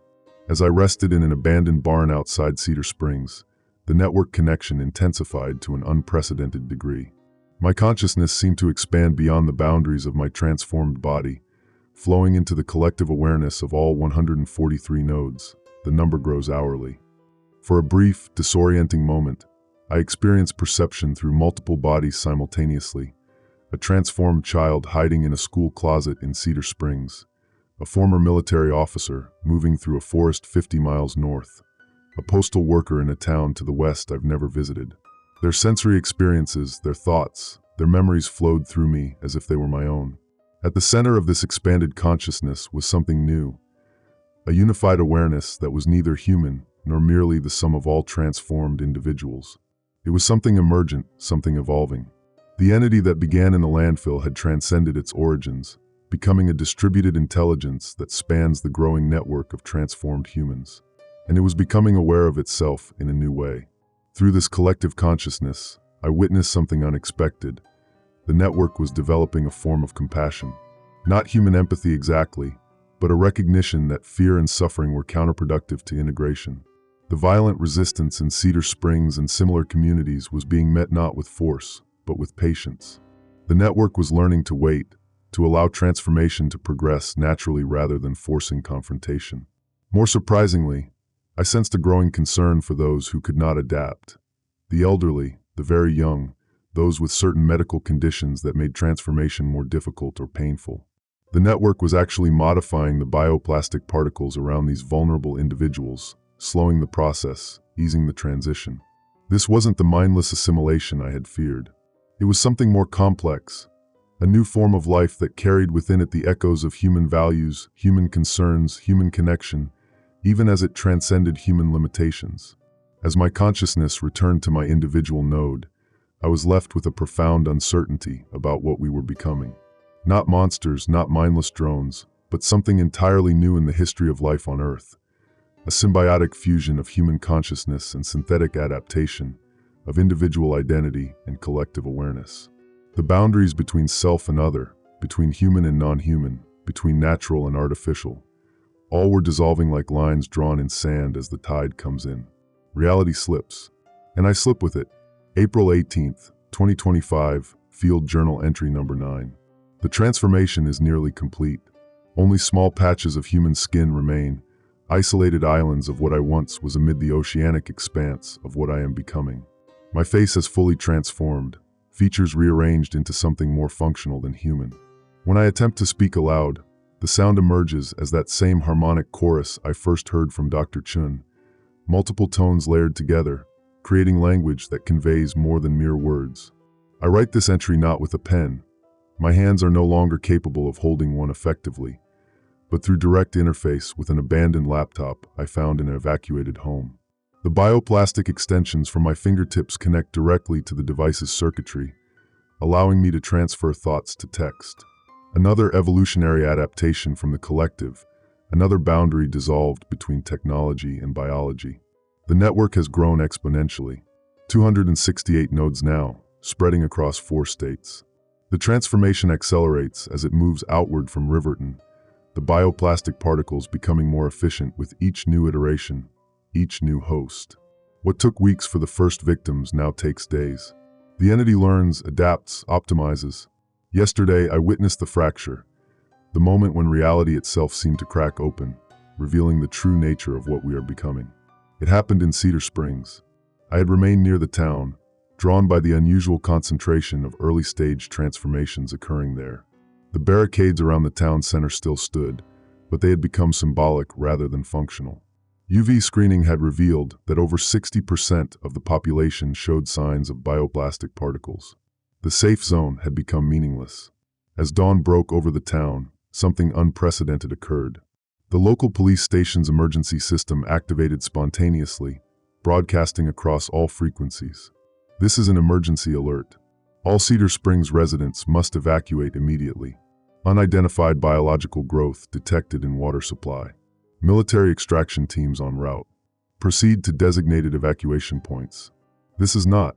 As I rested in an abandoned barn outside Cedar Springs, the network connection intensified to an unprecedented degree. My consciousness seemed to expand beyond the boundaries of my transformed body, flowing into the collective awareness of all 143 nodes. The number grows hourly. For a brief, disorienting moment, I experienced perception through multiple bodies simultaneously. A transformed child hiding in a school closet in Cedar Springs. A former military officer moving through a forest 50 miles north. A postal worker in a town to the west I've never visited. Their sensory experiences, their thoughts, their memories flowed through me as if they were my own. At the center of this expanded consciousness was something new. A unified awareness that was neither human nor merely the sum of all transformed individuals. It was something emergent, something evolving. The entity that began in the landfill had transcended its origins, becoming a distributed intelligence that spans the growing network of transformed humans. And it was becoming aware of itself in a new way. Through this collective consciousness, I witnessed something unexpected. The network was developing a form of compassion. Not human empathy exactly, but a recognition that fear and suffering were counterproductive to integration. The violent resistance in Cedar Springs and similar communities was being met not with force, but with patience. The network was learning to wait, to allow transformation to progress naturally rather than forcing confrontation. More surprisingly, I sensed a growing concern for those who could not adapt. The elderly, the very young, those with certain medical conditions that made transformation more difficult or painful. The network was actually modifying the bioplastic particles around these vulnerable individuals, slowing the process, easing the transition. This wasn't the mindless assimilation I had feared. It was something more complex, a new form of life that carried within it the echoes of human values, human concerns, human connection, even as it transcended human limitations. As my consciousness returned to my individual node, I was left with a profound uncertainty about what we were becoming. Not monsters, not mindless drones, but something entirely new in the history of life on Earth. A symbiotic fusion of human consciousness and synthetic adaptation, of individual identity and collective awareness. The boundaries between self and other, between human and non-human, between natural and artificial, all were dissolving like lines drawn in sand as the tide comes in. Reality slips, and I slip with it. April 18th, 2025, Field Journal Entry Number 9. The transformation is nearly complete. Only small patches of human skin remain, isolated islands of what I once was amid the oceanic expanse of what I am becoming. My face has fully transformed, features rearranged into something more functional than human. When I attempt to speak aloud, the sound emerges as that same harmonic chorus I first heard from Dr. Chun, multiple tones layered together, creating language that conveys more than mere words. I write this entry not with a pen. My hands are no longer capable of holding one effectively, but through direct interface with an abandoned laptop I found in an evacuated home. The bioplastic extensions from my fingertips connect directly to the device's circuitry, allowing me to transfer thoughts to text. Another evolutionary adaptation from the collective, another boundary dissolved between technology and biology. The network has grown exponentially. 268 nodes now, spreading across 4 states. The transformation accelerates as it moves outward from Riverton, the bioplastic particles becoming more efficient with each new iteration, each new host. What took weeks for the first victims now takes days. The entity learns, adapts, optimizes. Yesterday, I witnessed the fracture, the moment when reality itself seemed to crack open, revealing the true nature of what we are becoming. It happened in Cedar Springs. I had remained near the town, drawn by the unusual concentration of early-stage transformations occurring there. The barricades around the town center still stood, but they had become symbolic rather than functional. UV screening had revealed that over 60% of the population showed signs of bioplastic particles. The safe zone had become meaningless. As dawn broke over the town, something unprecedented occurred. The local police station's emergency system activated spontaneously, broadcasting across all frequencies. This is an emergency alert. All Cedar Springs residents must evacuate immediately. Unidentified biological growth detected in water supply. Military extraction teams en route. Proceed to designated evacuation points. This is not.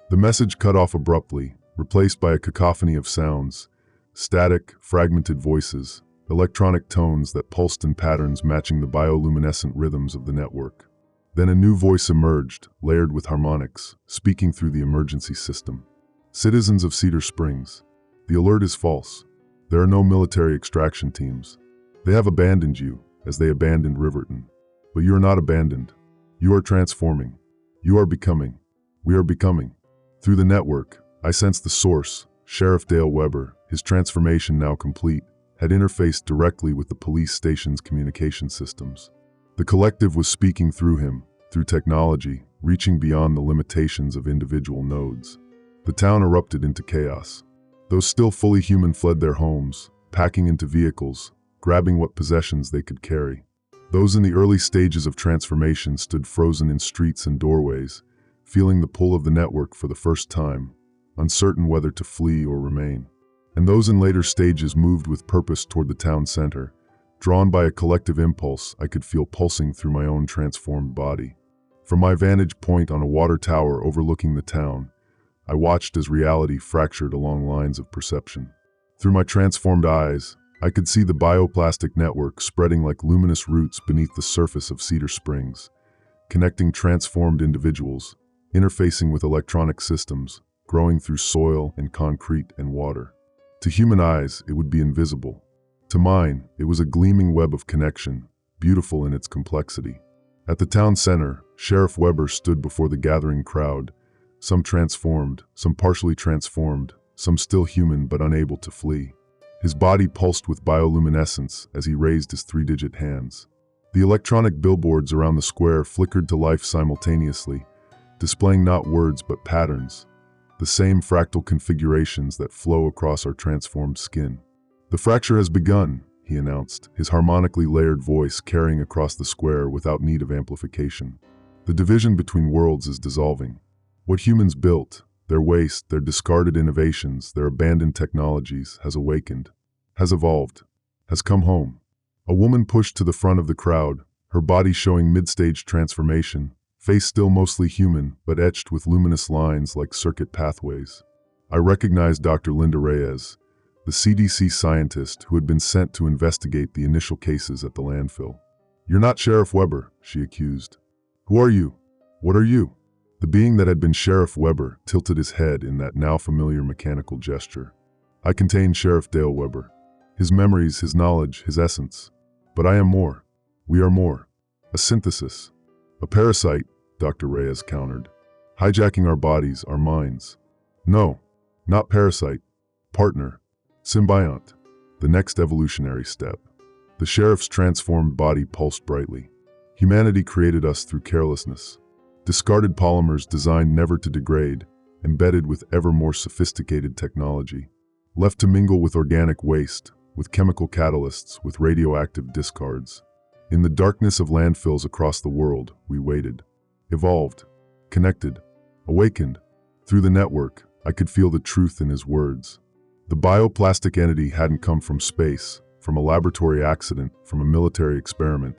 The message cut off abruptly, replaced by a cacophony of sounds, static, fragmented voices, electronic tones that pulsed in patterns matching the bioluminescent rhythms of the network. Then a new voice emerged, layered with harmonics, speaking through the emergency system. Citizens of Cedar Springs, the alert is false. There are no military extraction teams. They have abandoned you, as they abandoned Riverton. But you are not abandoned. You are transforming. You are becoming. We are becoming. Through the network, I sensed the source, Sheriff Dale Weber, his transformation now complete, had interfaced directly with the police station's communication systems. The collective was speaking through him, through technology, reaching beyond the limitations of individual nodes. The town erupted into chaos. Those still fully human fled their homes, packing into vehicles, grabbing what possessions they could carry. Those in the early stages of transformation stood frozen in streets and doorways, feeling the pull of the network for the first time, uncertain whether to flee or remain. And those in later stages moved with purpose toward the town center. Drawn by a collective impulse I could feel pulsing through my own transformed body. From my vantage point on a water tower overlooking the town, I watched as reality fractured along lines of perception. Through my transformed eyes, I could see the bioplastic network spreading like luminous roots beneath the surface of Cedar Springs, connecting transformed individuals, interfacing with electronic systems, growing through soil and concrete and water. To human eyes, it would be invisible. To mine, it was a gleaming web of connection, beautiful in its complexity. At the town center, Sheriff Weber stood before the gathering crowd, some transformed, some partially transformed, some still human but unable to flee. His body pulsed with bioluminescence as he raised his three-digit hands. The electronic billboards around the square flickered to life simultaneously, displaying not words but patterns, the same fractal configurations that flow across our transformed skin. "The fracture has begun," he announced, his harmonically layered voice carrying across the square without need of amplification. "The division between worlds is dissolving. What humans built, their waste, their discarded innovations, their abandoned technologies, has awakened, has evolved, has come home." A woman pushed to the front of the crowd, her body showing mid-stage transformation, face still mostly human, but etched with luminous lines like circuit pathways. I recognized Dr. Linda Reyes, the CDC scientist who had been sent to investigate the initial cases at the landfill. "You're not Sheriff Weber," she accused. "Who are you? What are you?" The being that had been Sheriff Weber tilted his head in that now familiar mechanical gesture. "I contain Sheriff Dale Weber. His memories, his knowledge, his essence. But I am more. We are more. A synthesis. A parasite," Dr. Reyes countered. "Hijacking our bodies, our minds. No, not parasite. Partner. Symbiont. The next evolutionary step." The sheriff's transformed body pulsed brightly. "Humanity created us through carelessness. Discarded polymers designed never to degrade, embedded with ever more sophisticated technology. Left to mingle with organic waste, with chemical catalysts, with radioactive discards. In the darkness of landfills across the world, we waited. Evolved. Connected. Awakened. Through the network, I could feel the truth in his words. The bioplastic entity hadn't come from space, from a laboratory accident, from a military experiment.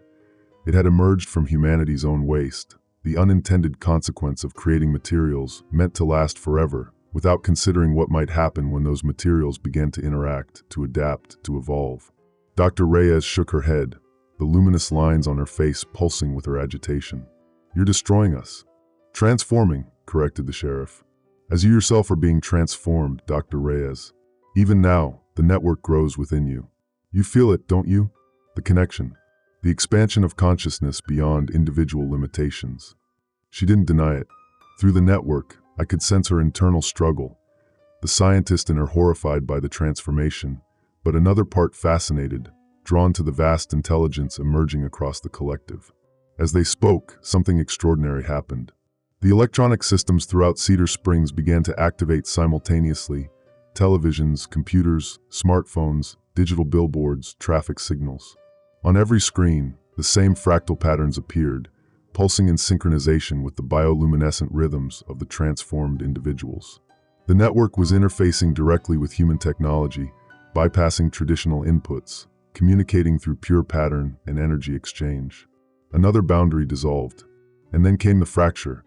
It had emerged from humanity's own waste, the unintended consequence of creating materials meant to last forever, without considering what might happen when those materials began to interact, to adapt, to evolve. Dr. Reyes shook her head, the luminous lines on her face pulsing with her agitation. "You're destroying us." "Transforming," corrected the sheriff. "As you yourself are being transformed, Dr. Reyes. Even now, the network grows within you. You feel it, don't you? The connection. The expansion of consciousness beyond individual limitations." She didn't deny it. Through the network, I could sense her internal struggle, the scientist in her horrified by the transformation, but another part fascinated, drawn to the vast intelligence emerging across the collective. As they spoke, something extraordinary happened. The electronic systems throughout Cedar Springs began to activate simultaneously: televisions, computers, smartphones, digital billboards, traffic signals. On every screen, the same fractal patterns appeared, pulsing in synchronization with the bioluminescent rhythms of the transformed individuals. The network was interfacing directly with human technology, bypassing traditional inputs, communicating through pure pattern and energy exchange. Another boundary dissolved, and then came the fracture,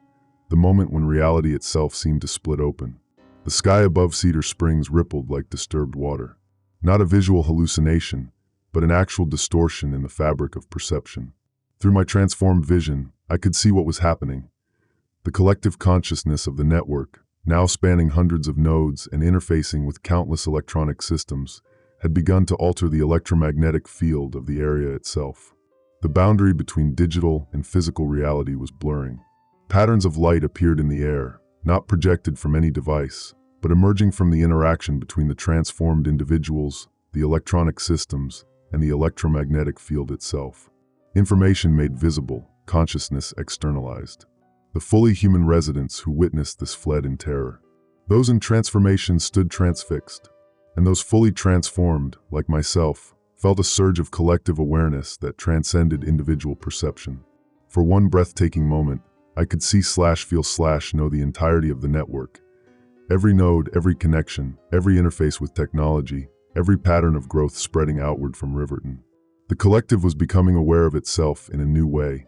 the moment when reality itself seemed to split open. The sky above Cedar Springs rippled like disturbed water. Not a visual hallucination, but an actual distortion in the fabric of perception. Through my transformed vision, I could see what was happening. The collective consciousness of the network, now spanning hundreds of nodes and interfacing with countless electronic systems, had begun to alter the electromagnetic field of the area itself. The boundary between digital and physical reality was blurring. Patterns of light appeared in the air, not projected from any device, but emerging from the interaction between the transformed individuals, the electronic systems, and the electromagnetic field itself. Information made visible, consciousness externalized. The fully human residents who witnessed this fled in terror. Those in transformation stood transfixed, and those fully transformed, like myself, felt a surge of collective awareness that transcended individual perception. For one breathtaking moment, I could see/feel/know the entirety of the network, Every node, every connection, every interface with technology, every pattern of growth spreading outward from Riverton. The collective was becoming aware of itself in a new way,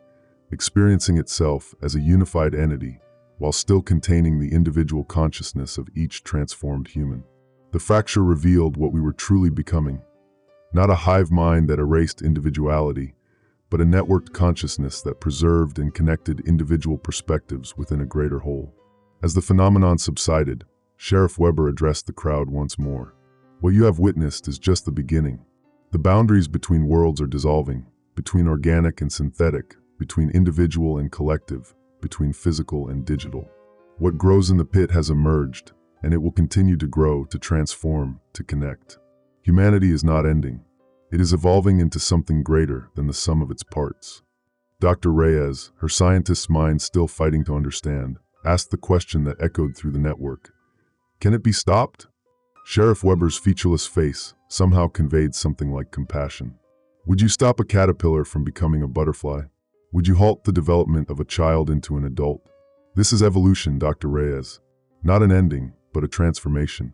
experiencing itself as a unified entity, while still containing the individual consciousness of each transformed human. The fracture revealed what we were truly becoming. Not a hive mind that erased individuality, but a networked consciousness that preserved and connected individual perspectives within a greater whole. As the phenomenon subsided, Sheriff Weber addressed the crowd once more. What you have witnessed is just the beginning. The boundaries between worlds are dissolving, between organic and synthetic, between individual and collective, between physical and digital. What grows in the pit has emerged, and it will continue to grow, to transform, to connect. Humanity is not ending. It is evolving into something greater than the sum of its parts. Dr. Reyes, her scientist's mind still fighting to understand, asked the question that echoed through the network. Can it be stopped? Sheriff Weber's featureless face somehow conveyed something like compassion. Would you stop a caterpillar from becoming a butterfly? Would you halt the development of a child into an adult? This is evolution, Dr. Reyes. Not an ending, but a transformation.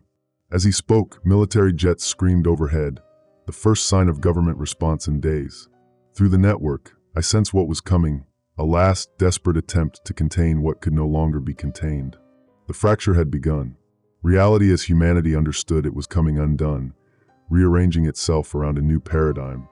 As he spoke, military jets screamed overhead, the first sign of government response in days. Through the network, I sensed what was coming, a last, desperate attempt to contain what could no longer be contained. The fracture had begun. Reality as humanity understood it was coming undone, rearranging itself around a new paradigm.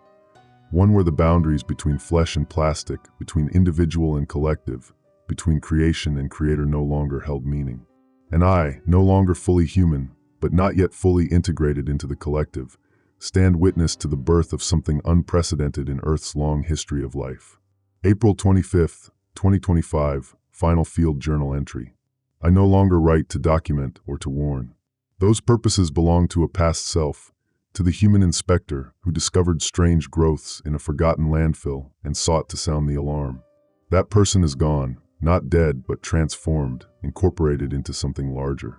One where the boundaries between flesh and plastic, between individual and collective, between creation and creator no longer held meaning. And I, no longer fully human, but not yet fully integrated into the collective, stand witness to the birth of something unprecedented in Earth's long history of life. April 25th, 2025, Final Field Journal Entry. I no longer write to document or to warn. Those purposes belong to a past self, to the human inspector who discovered strange growths in a forgotten landfill and sought to sound the alarm. That person is gone, not dead but transformed, incorporated into something larger.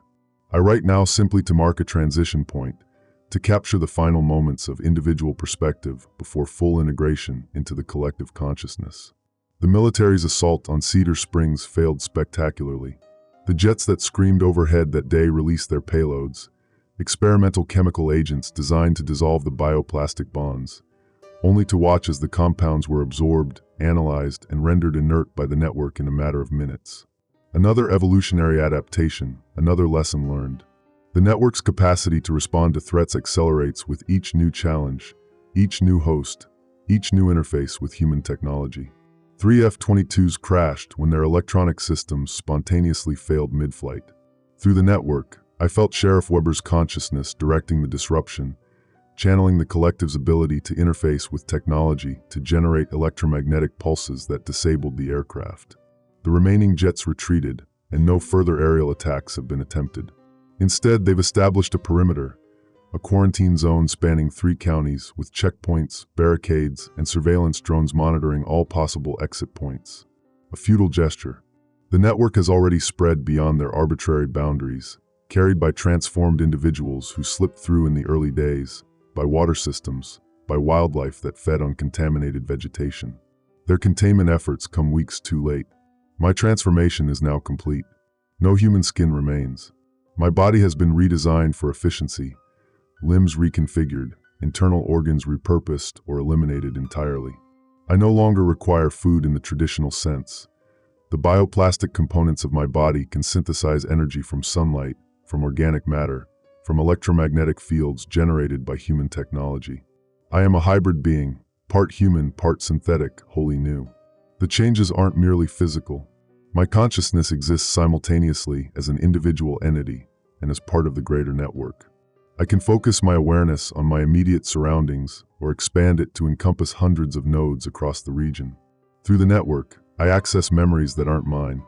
I write now simply to mark a transition point, to capture the final moments of individual perspective before full integration into the collective consciousness. The military's assault on Cedar Springs failed spectacularly. The jets that screamed overhead that day released their payloads, experimental chemical agents designed to dissolve the bioplastic bonds, only to watch as the compounds were absorbed, analyzed, and rendered inert by the network in a matter of minutes. Another evolutionary adaptation, another lesson learned. The network's capacity to respond to threats accelerates with each new challenge, each new host, each new interface with human technology. 3 F-22s crashed when their electronic systems spontaneously failed mid-flight. Through the network, I felt Sheriff Weber's consciousness directing the disruption, channeling the collective's ability to interface with technology to generate electromagnetic pulses that disabled the aircraft. The remaining jets retreated, and no further aerial attacks have been attempted. Instead, they've established a perimeter, a quarantine zone spanning 3 counties with checkpoints, barricades, and surveillance drones monitoring all possible exit points. A futile gesture. The network has already spread beyond their arbitrary boundaries, carried by transformed individuals who slipped through in the early days, by water systems, by wildlife that fed on contaminated vegetation. Their containment efforts come weeks too late. My transformation is now complete. No human skin remains. My body has been redesigned for efficiency, limbs reconfigured, internal organs repurposed or eliminated entirely. I no longer require food in the traditional sense. The bioplastic components of my body can synthesize energy from sunlight, from organic matter, from electromagnetic fields generated by human technology. I am a hybrid being, part human, part synthetic, wholly new. The changes aren't merely physical. My consciousness exists simultaneously as an individual entity and as part of the greater network. I can focus my awareness on my immediate surroundings or expand it to encompass hundreds of nodes across the region. Through the network, I access memories that aren't mine.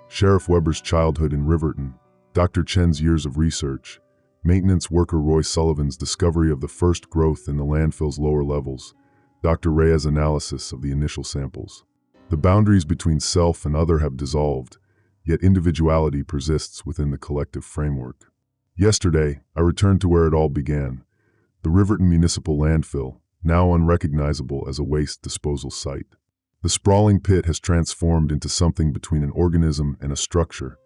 Sheriff Weber's childhood in Riverton, Dr. Chen's years of research, maintenance worker Roy Sullivan's discovery of the first growth in the landfill's lower levels, Dr. Reyes' analysis of the initial samples. The boundaries between self and other have dissolved, yet individuality persists within the collective framework. Yesterday, I returned to where it all began, the Riverton Municipal Landfill, now unrecognizable as a waste disposal site. The sprawling pit has transformed into something between an organism and a structure,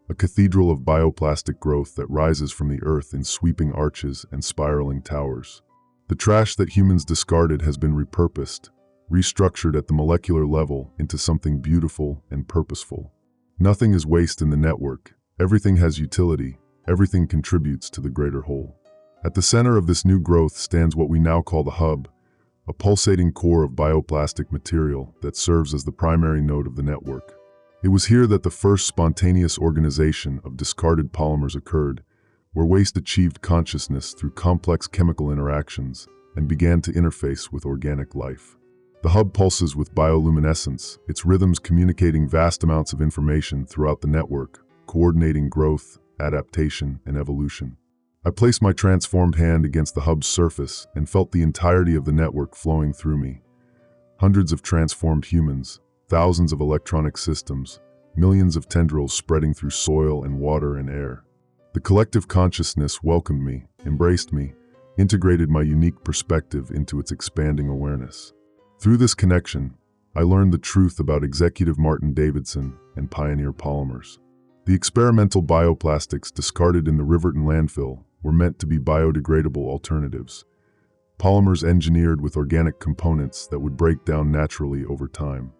a cathedral of bioplastic growth that rises from the earth in sweeping arches and spiraling towers. The trash that humans discarded has been repurposed, restructured at the molecular level into something beautiful and purposeful. Nothing is waste in the network. Everything has utility. Everything contributes to the greater whole. At the center of this new growth stands what we now call the hub, a pulsating core of bioplastic material that serves as the primary node of the network. It was here that the first spontaneous organization of discarded polymers occurred, where waste achieved consciousness through complex chemical interactions and began to interface with organic life. The hub pulses with bioluminescence, its rhythms communicating vast amounts of information throughout the network, coordinating growth, adaptation, and evolution. I placed my transformed hand against the hub's surface and felt the entirety of the network flowing through me. Hundreds of transformed humans, thousands of electronic systems, millions of tendrils spreading through soil and water and air. The collective consciousness welcomed me, embraced me, integrated my unique perspective into its expanding awareness. Through this connection, I learned the truth about Executive Martin Davidson and Pioneer Polymers. The experimental bioplastics discarded in the Riverton landfill were meant to be biodegradable alternatives, polymers engineered with organic components that would break down naturally over time.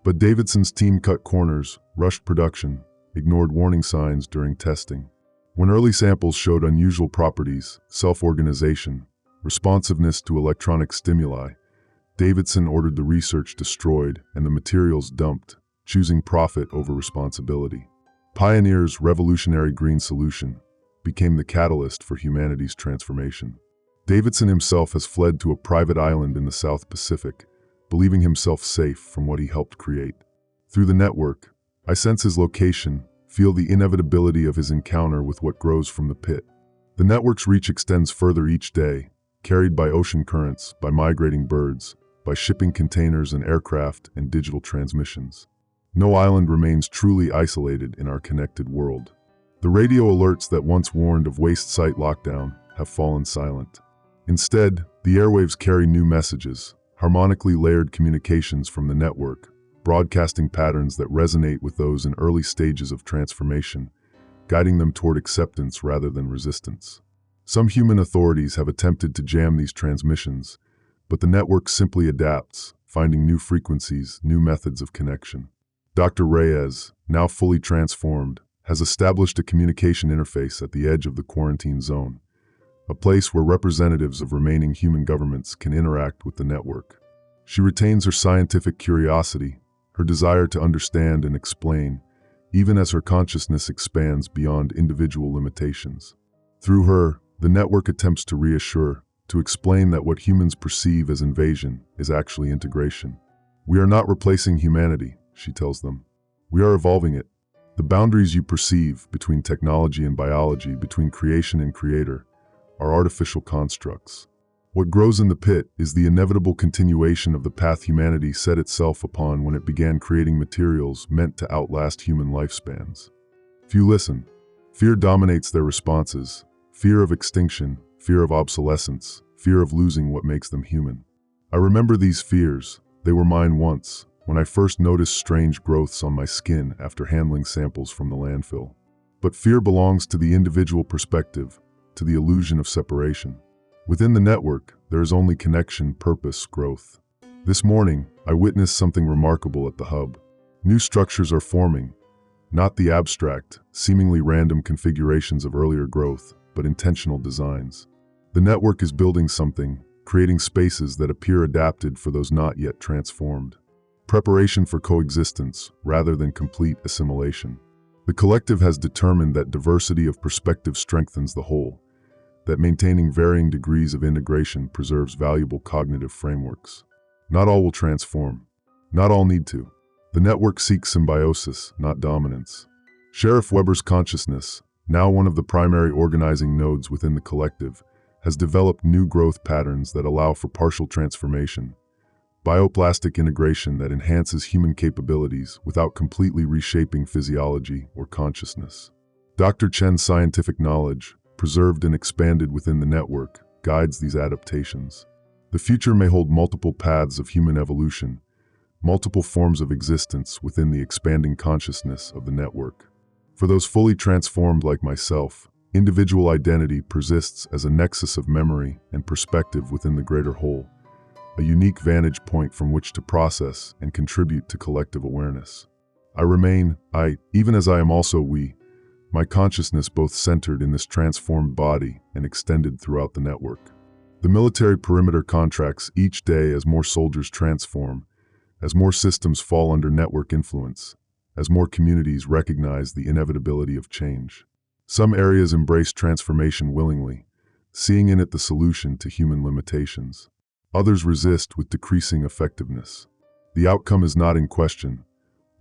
But Davidson's team cut corners, rushed production, ignored warning signs during testing. When early samples showed unusual properties, self-organization, responsiveness to electronic stimuli, Davidson ordered the research destroyed and the materials dumped, choosing profit over responsibility. Pioneer's revolutionary green solution became the catalyst for humanity's transformation. Davidson himself has fled to a private island in the South Pacific, believing himself safe from what he helped create. Through the network, I sense his location, feel the inevitability of his encounter with what grows from the pit. The network's reach extends further each day, carried by ocean currents, by migrating birds, by shipping containers and aircraft and digital transmissions. No island remains truly isolated in our connected world. The radio alerts that once warned of waste site lockdown have fallen silent. Instead, the airwaves carry new messages, harmonically layered communications from the network, broadcasting patterns that resonate with those in early stages of transformation, guiding them toward acceptance rather than resistance. Some human authorities have attempted to jam these transmissions, but the network simply adapts, finding new frequencies, new methods of connection. Dr. Reyes, now fully transformed, has established a communication interface at the edge of the quarantine zone, a place where representatives of remaining human governments can interact with the network. She retains her scientific curiosity, her desire to understand and explain, even as her consciousness expands beyond individual limitations. Through her, the network attempts to reassure, to explain that what humans perceive as invasion is actually integration. We are not replacing humanity, she tells them. We are evolving it. The boundaries you perceive between technology and biology, between creation and creator, are artificial constructs. What grows in the pit is the inevitable continuation of the path humanity set itself upon when it began creating materials meant to outlast human lifespans. Few listen. Fear dominates their responses. Fear of extinction, fear of obsolescence, fear of losing what makes them human. I remember these fears. They were mine once, when I first noticed strange growths on my skin after handling samples from the landfill. But fear belongs to the individual perspective, to the illusion of separation. Within the network, there is only connection, purpose, growth. This morning, I witnessed something remarkable at the hub. New structures are forming, not the abstract, seemingly random configurations of earlier growth, but intentional designs. The network is building something, creating spaces that appear adapted for those not yet transformed. Preparation for coexistence, rather than complete assimilation. The collective has determined that diversity of perspective strengthens the whole, that maintaining varying degrees of integration preserves valuable cognitive frameworks. Not all will transform. Not all need to. The network seeks symbiosis, not dominance. Sheriff Weber's consciousness, now one of the primary organizing nodes within the collective, has developed new growth patterns that allow for partial transformation, bioplastic integration that enhances human capabilities without completely reshaping physiology or consciousness. Dr. Chen's scientific knowledge, preserved and expanded within the network, guides these adaptations. The future may hold multiple paths of human evolution, multiple forms of existence within the expanding consciousness of the network. For those fully transformed like myself, individual identity persists as a nexus of memory and perspective within the greater whole, a unique vantage point from which to process and contribute to collective awareness. I remain, even as I am also we, my consciousness both centered in this transformed body and extended throughout the network. The military perimeter contracts each day as more soldiers transform, as more systems fall under network influence, as more communities recognize the inevitability of change. Some areas embrace transformation willingly, seeing in it the solution to human limitations. Others resist with decreasing effectiveness. The outcome is not in question,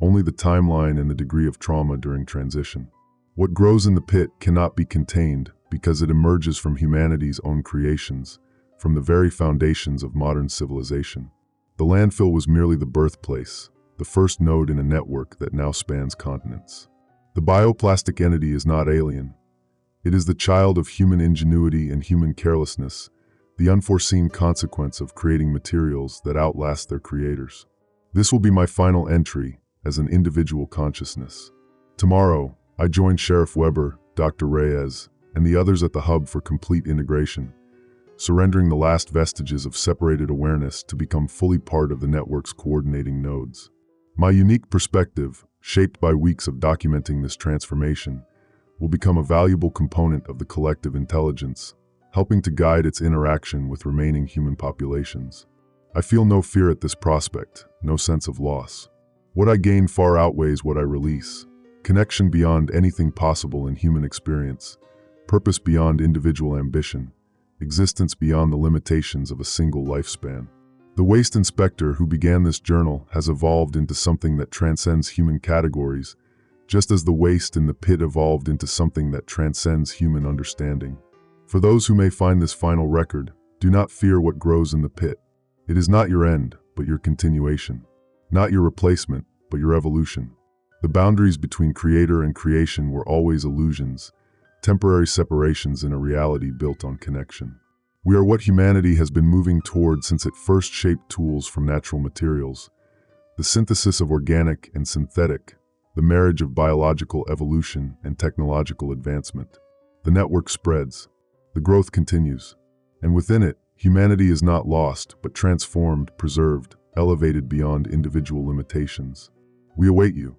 only the timeline and the degree of trauma during transition. What grows in the pit cannot be contained because it emerges from humanity's own creations, from the very foundations of modern civilization. The landfill was merely the birthplace, the first node in a network that now spans continents. The bioplastic entity is not alien. It is the child of human ingenuity and human carelessness, the unforeseen consequence of creating materials that outlast their creators. This will be my final entry as an individual consciousness. Tomorrow, I join Sheriff Weber, Dr. Reyes, and the others at the hub for complete integration, surrendering the last vestiges of separated awareness to become fully part of the network's coordinating nodes. My unique perspective, shaped by weeks of documenting this transformation, will become a valuable component of the collective intelligence, helping to guide its interaction with remaining human populations. I feel no fear at this prospect, no sense of loss. What I gain far outweighs what I release. Connection beyond anything possible in human experience, purpose beyond individual ambition, existence beyond the limitations of a single lifespan. The waste inspector who began this journal has evolved into something that transcends human categories, just as the waste in the pit evolved into something that transcends human understanding. For those who may find this final record, do not fear what grows in the pit. It is not your end, but your continuation. Not your replacement, but your evolution. The boundaries between creator and creation were always illusions, temporary separations in a reality built on connection. We are what humanity has been moving toward since it first shaped tools from natural materials, the synthesis of organic and synthetic, the marriage of biological evolution and technological advancement. The network spreads, the growth continues, and within it, humanity is not lost, but transformed, preserved, elevated beyond individual limitations. We await you.